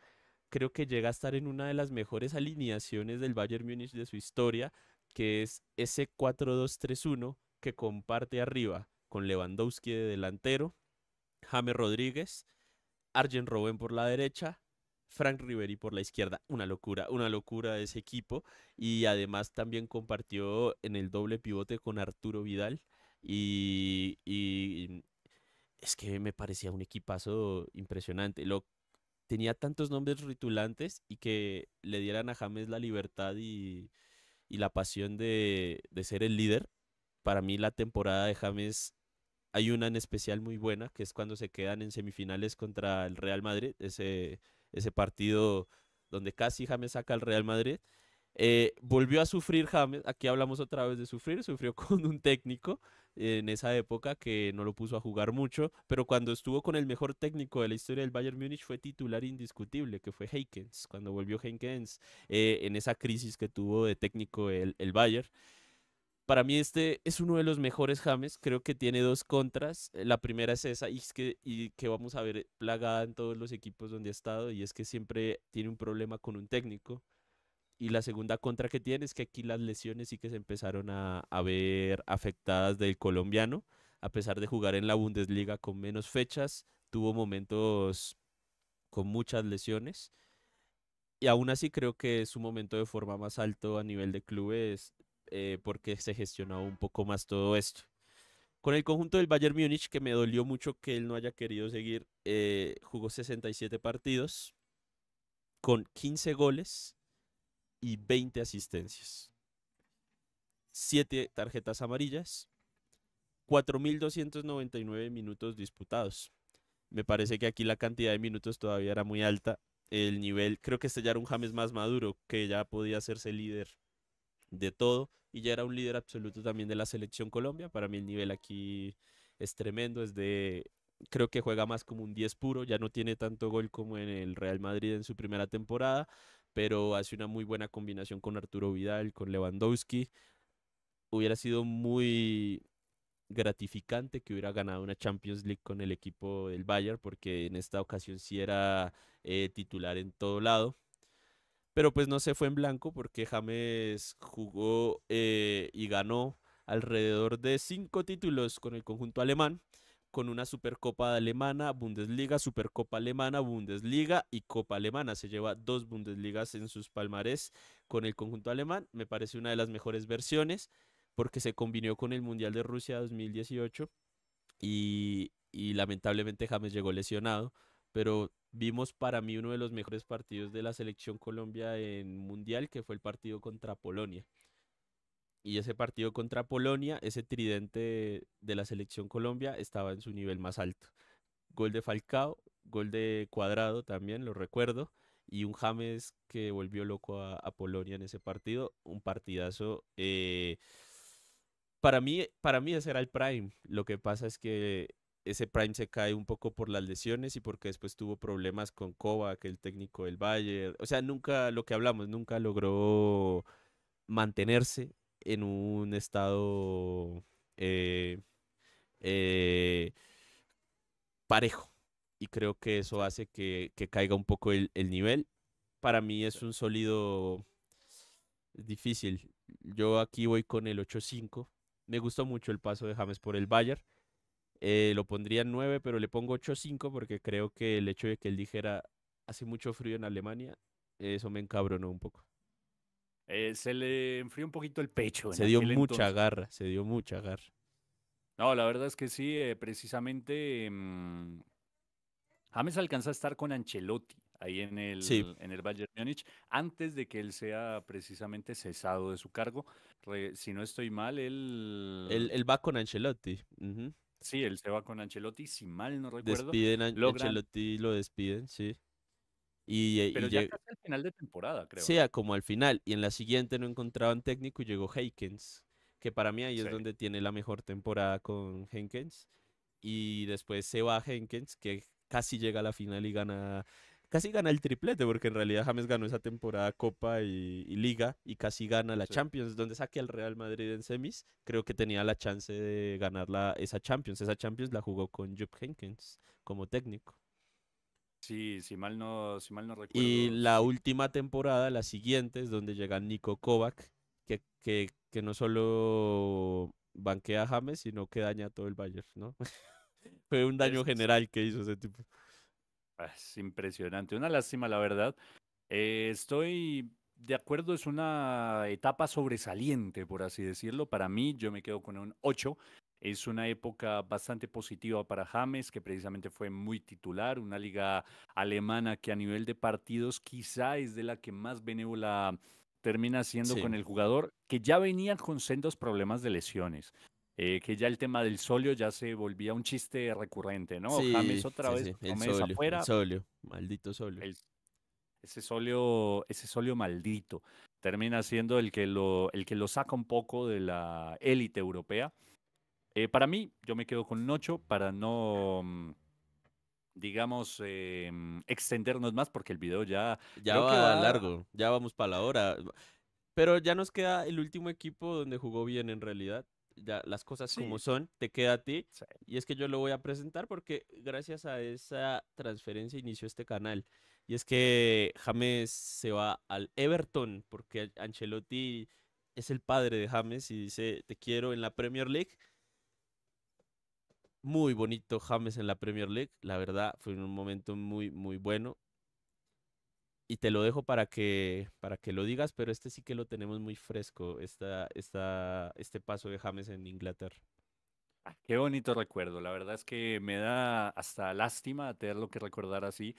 Creo que llega a estar en una de las mejores alineaciones del Bayern Múnich de su historia, que es ese 4-2-3-1 que comparte arriba con Lewandowski de delantero, James Rodríguez, Arjen Robben por la derecha, Frank Ribery por la izquierda. Una locura ese equipo. Y además también compartió en el doble pivote con Arturo Vidal. Y es que me parecía un equipazo impresionante. Tenía tantos nombres ritulantes y que le dieran a James la libertad y la pasión de ser el líder. Para mí la temporada de James hay una en especial muy buena, que es cuando se quedan en semifinales contra el Real Madrid, ese partido donde casi James saca al Real Madrid. Volvió a sufrir James, aquí hablamos otra vez de sufrir, sufrió con un técnico en esa época que no lo puso a jugar mucho, pero cuando estuvo con el mejor técnico de la historia del Bayern Múnich fue titular indiscutible, que fue Heykens, cuando volvió Heykens en esa crisis que tuvo de técnico el Bayern. Para mí este es uno de los mejores James, creo que tiene dos contras. La primera es esa y que vamos a ver plagada en todos los equipos donde ha estado y es que siempre tiene un problema con un técnico. Y la segunda contra que tiene es que aquí las lesiones sí que se empezaron a ver afectadas del colombiano, a pesar de jugar en la Bundesliga con menos fechas, tuvo momentos con muchas lesiones y aún así creo que es su momento de forma más alto a nivel de clubes porque se gestionó un poco más todo esto. Con el conjunto del Bayern Múnich, que me dolió mucho que él no haya querido seguir, jugó 67 partidos con 15 goles y 20 asistencias. 7 tarjetas amarillas, 4.299 minutos disputados. Me parece que aquí la cantidad de minutos todavía era muy alta. El nivel, creo que este ya era un James más maduro, que ya podía hacerse líder de todo y ya era un líder absoluto también de la selección Colombia. Para mí el nivel aquí es tremendo, creo que juega más como un 10 puro, ya no tiene tanto gol como en el Real Madrid en su primera temporada, pero hace una muy buena combinación con Arturo Vidal, con Lewandowski. Hubiera sido muy gratificante que hubiera ganado una Champions League con el equipo del Bayern, porque en esta ocasión sí era titular en todo lado. Pero pues no se fue en blanco porque James jugó y ganó alrededor de 5 títulos con el conjunto alemán, con una Supercopa alemana, Bundesliga, Supercopa alemana, Bundesliga y Copa alemana. Se lleva 2 Bundesligas en sus palmarés con el conjunto alemán. Me parece una de las mejores versiones porque se combinó con el Mundial de Rusia 2018 y lamentablemente James llegó lesionado, pero vimos para mí uno de los mejores partidos de la selección Colombia en Mundial, que fue el partido contra Polonia. Y ese partido contra Polonia, ese tridente de la selección Colombia estaba en su nivel más alto. Gol de Falcao, gol de Cuadrado también, lo recuerdo, y un James que volvió loco a Polonia en ese partido, un partidazo. Para mí ese era el prime. Lo que pasa es que ese prime se cae un poco por las lesiones y porque después tuvo problemas con Kovac, el técnico del Bayern. O sea, nunca, lo que hablamos, nunca logró mantenerse en un estado eh, eh, parejo. Y creo que eso hace que caiga un poco el nivel. Para mí es un sólido difícil. Yo aquí voy con el 8-5. Me gustó mucho el paso de James por el Bayern. Lo pondría en 9, pero le pongo 8-5 porque creo que el hecho de que él dijera hace mucho frío en Alemania, eso me encabronó un poco. Se le enfrió un poquito el pecho en Se dio aquel mucha entonces. garra, se dio mucha garra. No, la verdad es que sí, precisamente James alcanza a estar con Ancelotti ahí Sí, en el Bayern Múnich antes de que él sea precisamente cesado de su cargo. Si no estoy mal, él va con Ancelotti. Ujú. sí, él se va con Ancelotti, si mal no recuerdo, Despiden a logran, Ancelotti, lo despiden, sí. pero Y ya casi al final de temporada, creo, sea ¿no? como al final. Y en la siguiente no encontraban técnico y llegó Heykens, que para mí ahí es Sí. donde tiene la mejor temporada con Henkens. Y después se va Henkens, que casi llega a la final y gana, casi gana el triplete, porque en realidad James ganó esa temporada Copa y Liga y casi gana la Sí. Champions, donde saque al Real Madrid en semis. Creo que tenía la chance de ganar esa Champions. Esa Champions la jugó con Jupp Heynckes como técnico. Sí, si mal no Y recuerdo, la sí. última temporada, la siguiente, es donde llega Nico Kovac, que no solo banquea a James, sino que daña a todo el Bayern, ¿no? Fue un daño Es, general que hizo ese tipo. es impresionante, una lástima, la verdad. Estoy de acuerdo, es una etapa sobresaliente, por así decirlo. Para mí, yo me quedo con un 8. Es una época bastante positiva para James, que precisamente fue muy titular, una liga alemana que a nivel de partidos quizá es de la que más benévola termina siendo Sí, con el jugador, que ya venía con sendos problemas de lesiones. Que ya el tema del solio ya se volvía un chiste recurrente, ¿no? James sí, otra sí, vez sí, otro mes el afuera, solio, maldito solio. el ese solio maldito termina siendo el que lo saca un poco de la élite europea. Para mí, yo me quedo con un 8 para no, digamos, extendernos más, porque el video ya Ya creo que va va. largo, ya vamos para la hora. Pero ya nos queda el último equipo donde jugó bien en realidad. Ya las cosas como Sí, son, te queda a ti. sí, Y es que yo lo voy a presentar porque gracias a esa transferencia inició este canal. Y es que James se va al Everton porque Ancelotti es el padre de James y dice, te quiero en la Premier League. Muy bonito James en la Premier League. La verdad, fue un momento muy, muy bueno. Y te lo dejo para que lo digas, pero este sí que lo tenemos muy fresco, este paso de James en Inglaterra. qué bonito recuerdo. La verdad es que me da hasta lástima tenerlo que recordar así,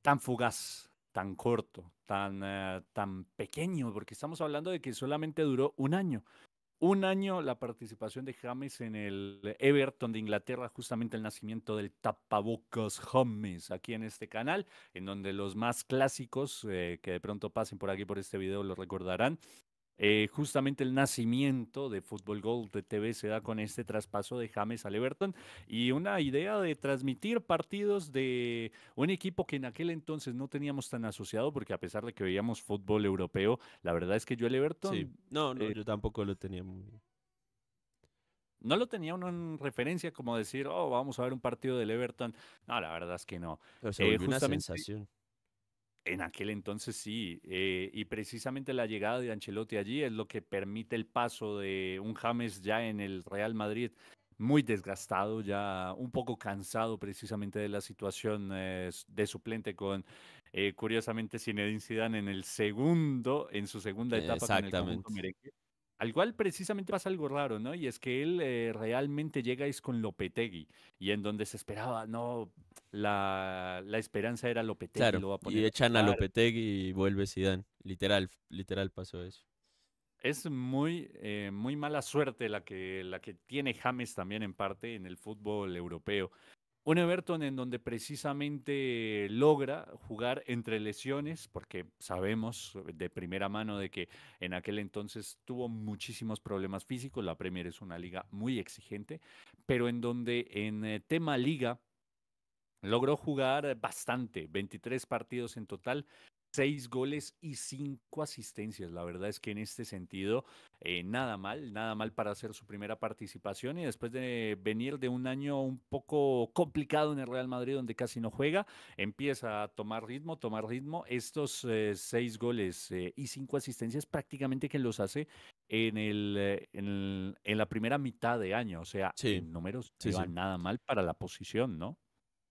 tan fugaz, tan corto, tan pequeño, porque estamos hablando de que solamente duró un año. Un año la participación de James en el Everton de Inglaterra, justamente el nacimiento del tapabocas James aquí en este canal, en donde los más clásicos que de pronto pasen por aquí por este video lo recordarán. Justamente el nacimiento de Fútbol Gold de TV se da con este traspaso de James al Everton y una idea de transmitir partidos de un equipo que en aquel entonces no teníamos tan asociado, porque a pesar de que veíamos fútbol europeo, la verdad es que yo el Sí, Everton no, no, yo tampoco lo tenía muy... no lo tenía uno en referencia como decir, oh, vamos a ver un partido del Everton. No, la verdad es que no. Pero se volvió una Justamente sensación. en aquel entonces sí, y precisamente la llegada de Ancelotti allí es lo que permite el paso de un James ya en el Real Madrid, muy desgastado, ya un poco cansado precisamente de la situación de suplente con, curiosamente, Zinedine Zidane en su segunda etapa con el conjunto Exactamente. merengue. Al cual precisamente pasa algo raro, ¿no? Y es que él realmente llega es con Lopetegui, y en donde se esperaba, no, la esperanza era Lopetegui, Claro, lo va a y poner a echan a jugar. Lopetegui y vuelve Zidane. Literal, literal pasó eso. Es muy mala suerte la que tiene James también en parte en el fútbol europeo. Un Everton en donde precisamente logra jugar entre lesiones, porque sabemos de primera mano de que en aquel entonces tuvo muchísimos problemas físicos. La Premier es una liga muy exigente, pero en donde en tema liga Logró jugar bastante, 23 partidos en total, 6 goles y 5 asistencias. La verdad es que en este sentido, nada mal para hacer su primera participación y después de venir de un año un poco complicado en el Real Madrid donde casi no juega, empieza a tomar ritmo, tomar ritmo. Estos 6 goles y 5 asistencias prácticamente que los hace en la primera mitad de año, o sea, Sí, en números no sí, iba sí. nada mal para la posición, ¿no?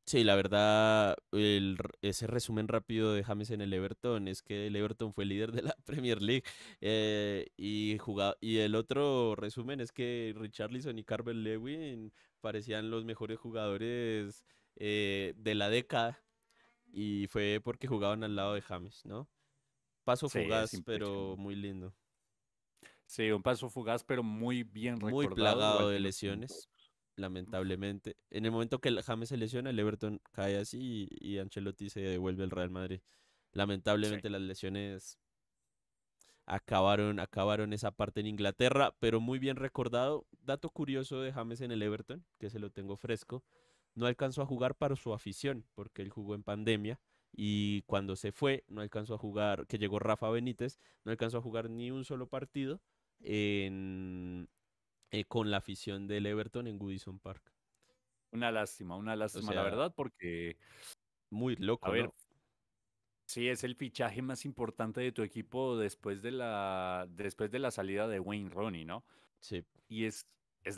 Sí, la verdad, ese resumen rápido de James en el Everton es que el Everton fue líder de la Premier League. Y el otro resumen es que Richarlison y Calvert Lewin parecían los mejores jugadores de la década y fue porque jugaban al lado de James, ¿no? Paso Sí, es fugaz, pero impresionante. muy lindo. Sí, un paso fugaz, pero muy bien Muy recordado, igual plagado de que los minutos. lesiones, lamentablemente. En el momento que James se lesiona, el Everton cae así y Ancelotti se devuelve al Real Madrid. Sí. Lamentablemente las lesiones acabaron esa parte en Inglaterra, pero muy bien recordado. Dato curioso de James en el Everton, que se lo tengo fresco, no alcanzó a jugar para su afición, porque él jugó en pandemia y cuando se fue no alcanzó a jugar, que llegó Rafa Benítez, no alcanzó a jugar ni un solo partido en, con la afición del Everton en Goodison Park. Una O lástima, la sea, verdad, porque, muy a loco, ver, ¿no? sí es el fichaje más importante de tu equipo después de la salida de Wayne Rooney, ¿no? Sí. Y es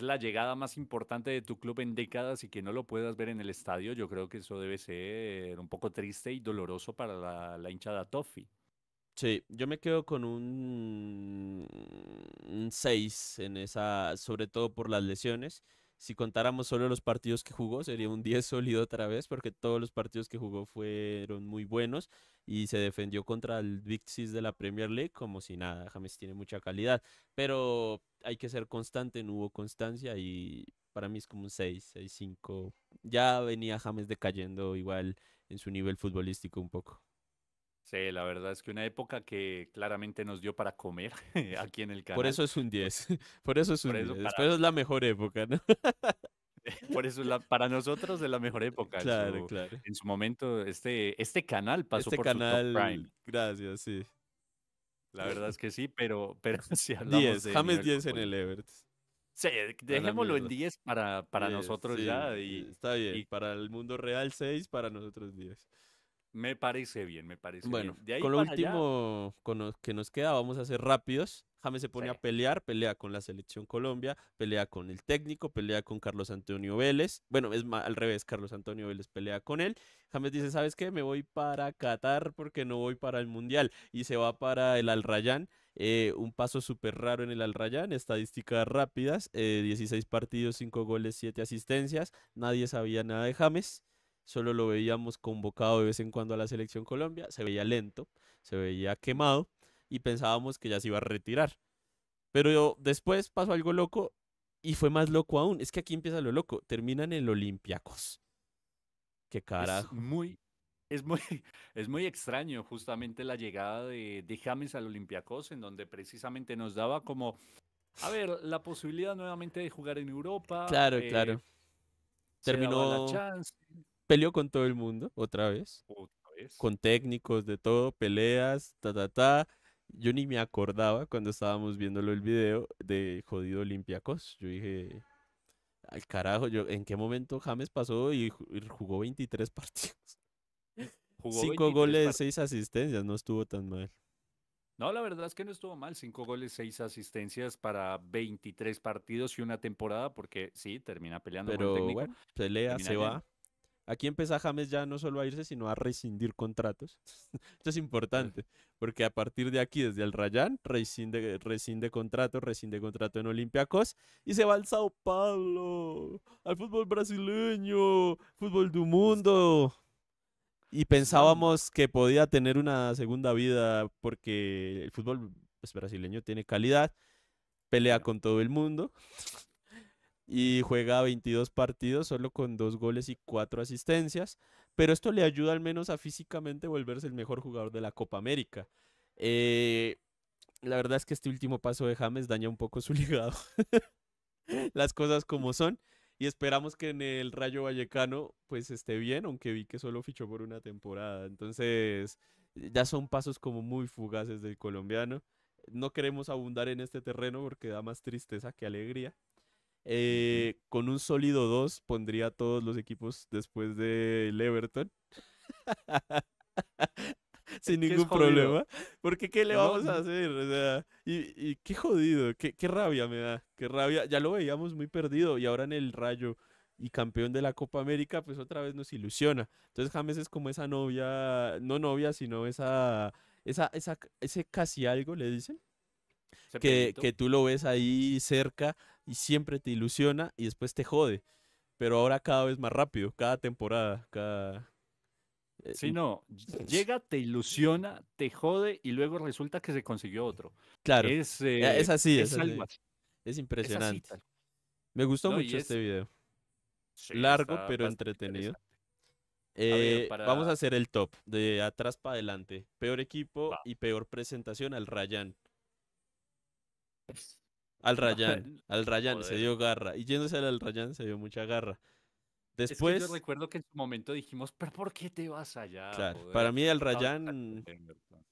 la llegada más importante de tu club en décadas y que no lo puedas ver en el estadio, yo creo que eso debe ser un poco triste y doloroso para la hinchada Toffee. Sí, yo me quedo con un 6 en esa, sobre todo por las lesiones. Si contáramos solo los partidos que jugó, sería un 10 sólido otra vez, porque todos los partidos que jugó fueron muy buenos y se defendió contra el Big Six de la Premier League como si nada. James tiene mucha calidad, pero hay que ser constante, no hubo constancia y para mí es como un 6, 6, 5. Ya venía James decayendo igual en su nivel futbolístico un poco. Sí, la verdad es que una época que claramente nos dio para comer aquí en el Por canal. eso es un Por, 10. Por eso es por un eso 10. para Después es la mejor época, ¿no? Por eso para nosotros es la mejor época Claro, claro. en su momento. Este canal pasó Este por su top canal, prime. gracias, sí. La verdad es que sí, pero si hablamos 10. de James nivel 10 en el futbolístico. Everton. Sí, A la dejémoslo en mierda. 10 para 10, nosotros sí. ya Está bien. y Para el mundo real 6, para nosotros 10. me parece bien, me parece Bueno, bien. De ahí con lo para allá, último con lo que nos queda, vamos a ser rápidos. James se sí. pone a pelear, pelea con la selección Colombia, pelea con el técnico, pelea con Carlos Antonio Vélez. Bueno, al revés, Carlos Antonio Vélez pelea con él. James dice, ¿sabes qué? Me voy para Qatar porque no voy para el Mundial. Y se va para el Al Rayyan. Un paso súper raro en el Al Rayyan, estadísticas rápidas, 16 partidos, 5 goles, 7 asistencias. Nadie sabía nada de James. Solo lo veíamos convocado de vez en cuando a la selección Colombia, se veía lento, se veía quemado y pensábamos que ya se iba a retirar. Pero después pasó algo loco y fue más loco aún. Es que aquí empieza lo loco, termina en el Olympiacos. ¿Qué Es carajo? muy, es muy, es muy extraño justamente la llegada de James al Olympiacos, en donde precisamente nos daba como, a ver, la posibilidad nuevamente de jugar en Europa, Claro, claro. se daba la Terminó, chance, peleó con todo el mundo otra vez, otra vez. con técnicos de todo, peleas, ta, ta, ta. Yo ni me acordaba cuando estábamos viéndolo el video de jodido Olympiacos. Yo dije, al carajo, ¿en qué momento James pasó y jugó 23 partidos? Jugó 5 23 goles, partidos. 6 asistencias, no estuvo tan mal. No, la verdad es que no estuvo mal. 5 goles, 6 asistencias para 23 partidos y una temporada, porque sí, termina peleando con el Pero técnico, bueno, pelea, termina se yendo. va. Aquí empieza James ya no solo a irse, sino a rescindir contratos. Esto es importante, porque a partir de aquí, desde el Rayán, rescinde contrato en Olympiacos y se va al Sao Paulo, al fútbol brasileño, fútbol do Samba, mundo. Y Samba. pensábamos que podía tener una segunda vida porque el fútbol pues, brasileño tiene calidad, pelea Bueno, con todo el mundo y juega 22 partidos solo con 2 goles y 4 asistencias, pero esto le ayuda al menos a físicamente volverse el mejor jugador de la Copa América. Eh, la verdad es que este último paso de James daña un poco su legado, las cosas como son. Y esperamos que en el Rayo Vallecano pues esté bien, aunque vi que solo fichó por una temporada. Entonces, ya son pasos como muy fugaces del colombiano. No queremos abundar en este terreno porque da más tristeza que alegría. Ujú. Con un sólido 2 pondría a todos los equipos después del Everton. Es Sin que es ningún jodido. problema. Porque ¿qué le No, vamos a hacer? O sea, y qué jodido, qué rabia me da, qué rabia. Ya lo veíamos muy perdido y ahora en el Rayo y campeón de la Copa América, pues otra vez nos ilusiona. Entonces James es como esa novia, no novia, sino ese casi algo, le dicen, ese que pelito. tú lo ves ahí cerca y siempre te ilusiona y después te jode. Pero ahora cada vez más rápido, cada temporada, cada... eh, Sí, y- no, llega, te ilusiona, te jode y luego resulta que se consiguió otro. claro, Es, es así, es es algo así. así, Es es así impresionante. tal. Me gustó No, mucho y este es, video. sí, Largo, está pero bastante entretenido. interesante. A ver, Vamos a para, hacer el top, de atrás para adelante. Peor equipo va. y peor presentación al Rayán. Al No, Rayán, al Rayán, se joder. dio garra. Y yéndose al Rayán se dio mucha garra. Es que yo Después, recuerdo que en su momento dijimos, pero ¿por qué te vas allá, claro, para joder? mí al Estabas saliendo Rayán, de Everton.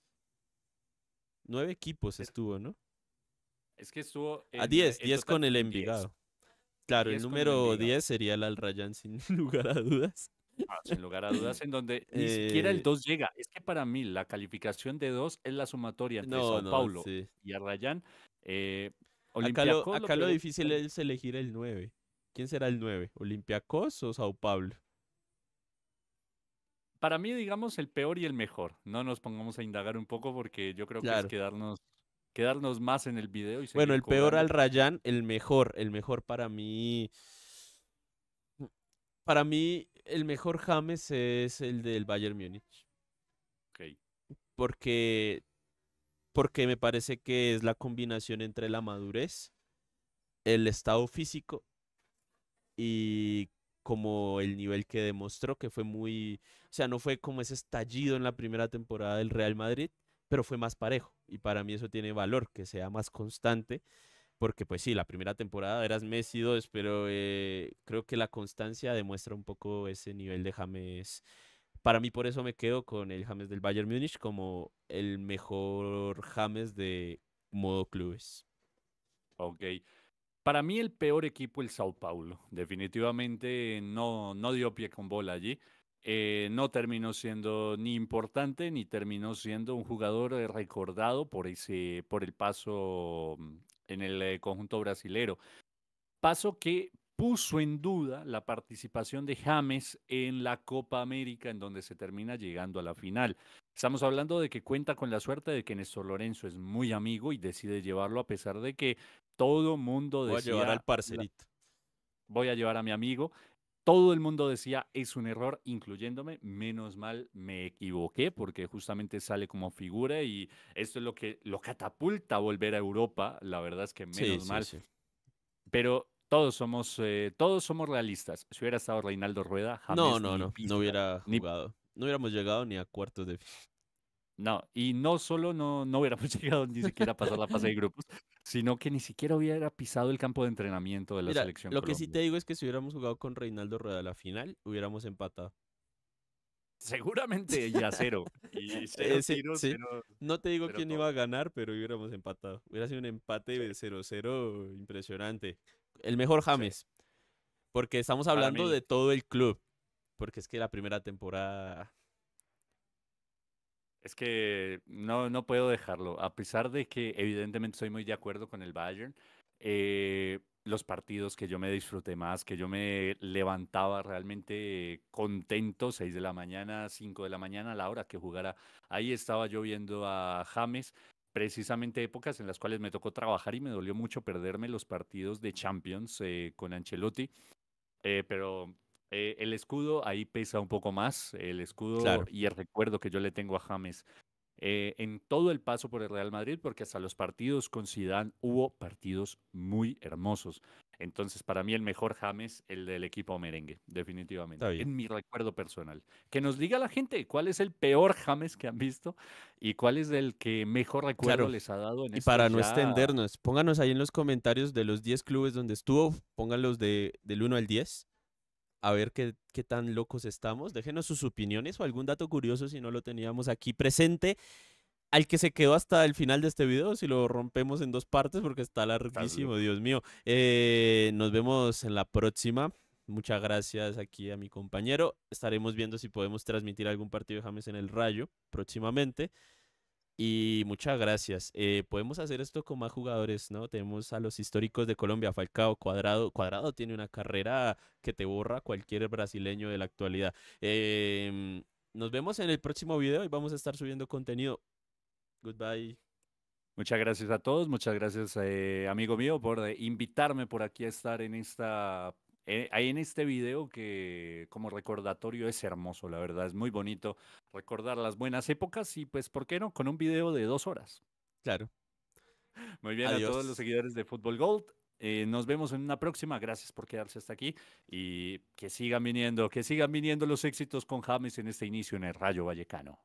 9 equipos Es, estuvo, ¿no? es que estuvo A en 10 total con el fueron 10. Envigado. Claro, el 10 con el número Envigado. 10 sería el Al Rayán, sin lugar a dudas. Ah, sin lugar a dudas, en donde ni siquiera el Eh, 2 llega. Es que para mí la calificación de 2 es la sumatoria entre no, Sao no, Paulo sí. y Arrayán. Eh, Acá lo, Olympiacos lo acá lo podríamos difícil poner. es elegir el 9. ¿Quién será el 9? ¿Olympiacos o Sao Paulo? Para mí, digamos, el peor y el mejor. No nos pongamos a indagar un poco porque yo creo que es Claro. quedarnos más en el video y Bueno, seguir el peor cobrando. al Rayán, el mejor para mí. Para mí, el mejor James es el del Bayern Múnich. Ok. Porque, porque me parece que es la combinación entre la madurez, el estado físico y como el nivel que demostró que fue muy, o sea, no fue como ese estallido en la primera temporada del Real Madrid, pero fue más parejo y para mí eso tiene valor, que sea más constante, porque pues sí, la primera temporada eras Messi 2, pero creo que la constancia demuestra un poco ese nivel de James. Para mí por eso me quedo con el James del Bayern Múnich como el mejor James de modo clubes. Ok. Para mí el peor equipo el Sao Paulo. Definitivamente no dio pie con bola allí. No terminó siendo ni importante ni terminó siendo un jugador recordado por el paso en el conjunto brasilero. Paso que puso en duda la participación de James en la Copa América, en donde se termina llegando a la final. Estamos hablando de que cuenta con la suerte de que Néstor Lorenzo es muy amigo y decide llevarlo a pesar de que todo mundo Voy a llevar al decía, parcerito. voy a llevar a mi amigo. Todo el mundo decía, es un error, incluyéndome. Menos mal me equivoqué porque justamente sale como figura y esto es lo que lo catapulta a volver a Europa. La verdad es que Sí, menos sí, mal, sí. pero todos somos realistas. Si hubiera estado Reinaldo Rueda, No, James no, ni no, no pisa, hubiera ni, jugado. No hubiéramos llegado ni a cuartos de final. no, y no solo no hubiéramos llegado ni siquiera a pasar la fase de grupos, sino que ni siquiera hubiera pisado el campo de entrenamiento de la Mira, selección lo que sí Colombia. te digo es que si hubiéramos jugado con Reinaldo Rueda a la final, hubiéramos empatado. Seguramente ya cero, y cero Sí, tiros, sí. No te digo cero quién todo. iba a ganar, pero hubiéramos empatado. Hubiera sido un empate Sí, de 0-0 impresionante. El mejor sí. James, porque estamos Para hablando mí, de todo el club. Porque es que la primera temporada. es que no puedo dejarlo. A pesar de que evidentemente estoy muy de acuerdo con el Bayern, los partidos que yo me disfruté más, que yo me levantaba realmente contento, 6 de la mañana, 5 de la mañana, a la hora que jugara, ahí estaba yo viendo a James, precisamente épocas en las cuales me tocó trabajar y me dolió mucho perderme los partidos de Champions con Ancelotti, pero el escudo ahí pesa un poco más, el escudo Claro. y el recuerdo que yo le tengo a James en todo el paso por el Real Madrid, porque hasta los partidos con Zidane hubo partidos muy hermosos. Entonces, para mí el mejor James, el del equipo merengue, Está definitivamente, bien. en mi recuerdo personal. Que nos diga la gente cuál es el peor James que han visto y cuál es el que mejor recuerdo Claro. les ha dado en Y para estos no ya. extendernos, pónganos ahí en los comentarios de los 10 clubes donde estuvo, pónganlos del 1 al 10, a ver qué tan locos estamos. Déjenos sus opiniones o algún dato curioso si no lo teníamos aquí presente. Al que se quedó hasta el final de este video, si lo rompemos en dos partes porque está Estás larguísimo, loco. Dios mío. Nos vemos en la próxima. Muchas gracias aquí a mi compañero. Estaremos viendo si podemos transmitir algún partido de James en el Rayo próximamente. Y muchas gracias. Podemos hacer esto con más jugadores, ¿no? Tenemos a los históricos de Colombia, Falcao, Cuadrado. Cuadrado tiene una carrera que te borra cualquier brasileño de la actualidad. Nos vemos en el próximo video y vamos a estar subiendo contenido. Goodbye. Muchas gracias a todos, muchas gracias, amigo mío, por invitarme por aquí a estar en ahí en este video que como recordatorio es hermoso, la verdad, es muy bonito recordar las buenas épocas y pues, ¿por qué no? Con un video de 2 horas. Claro. Muy bien, a todos los Adiós. seguidores de Fútbol Gold. Nos vemos en una próxima. Gracias por quedarse hasta aquí y que sigan viniendo los éxitos con James en este inicio en el Rayo Vallecano.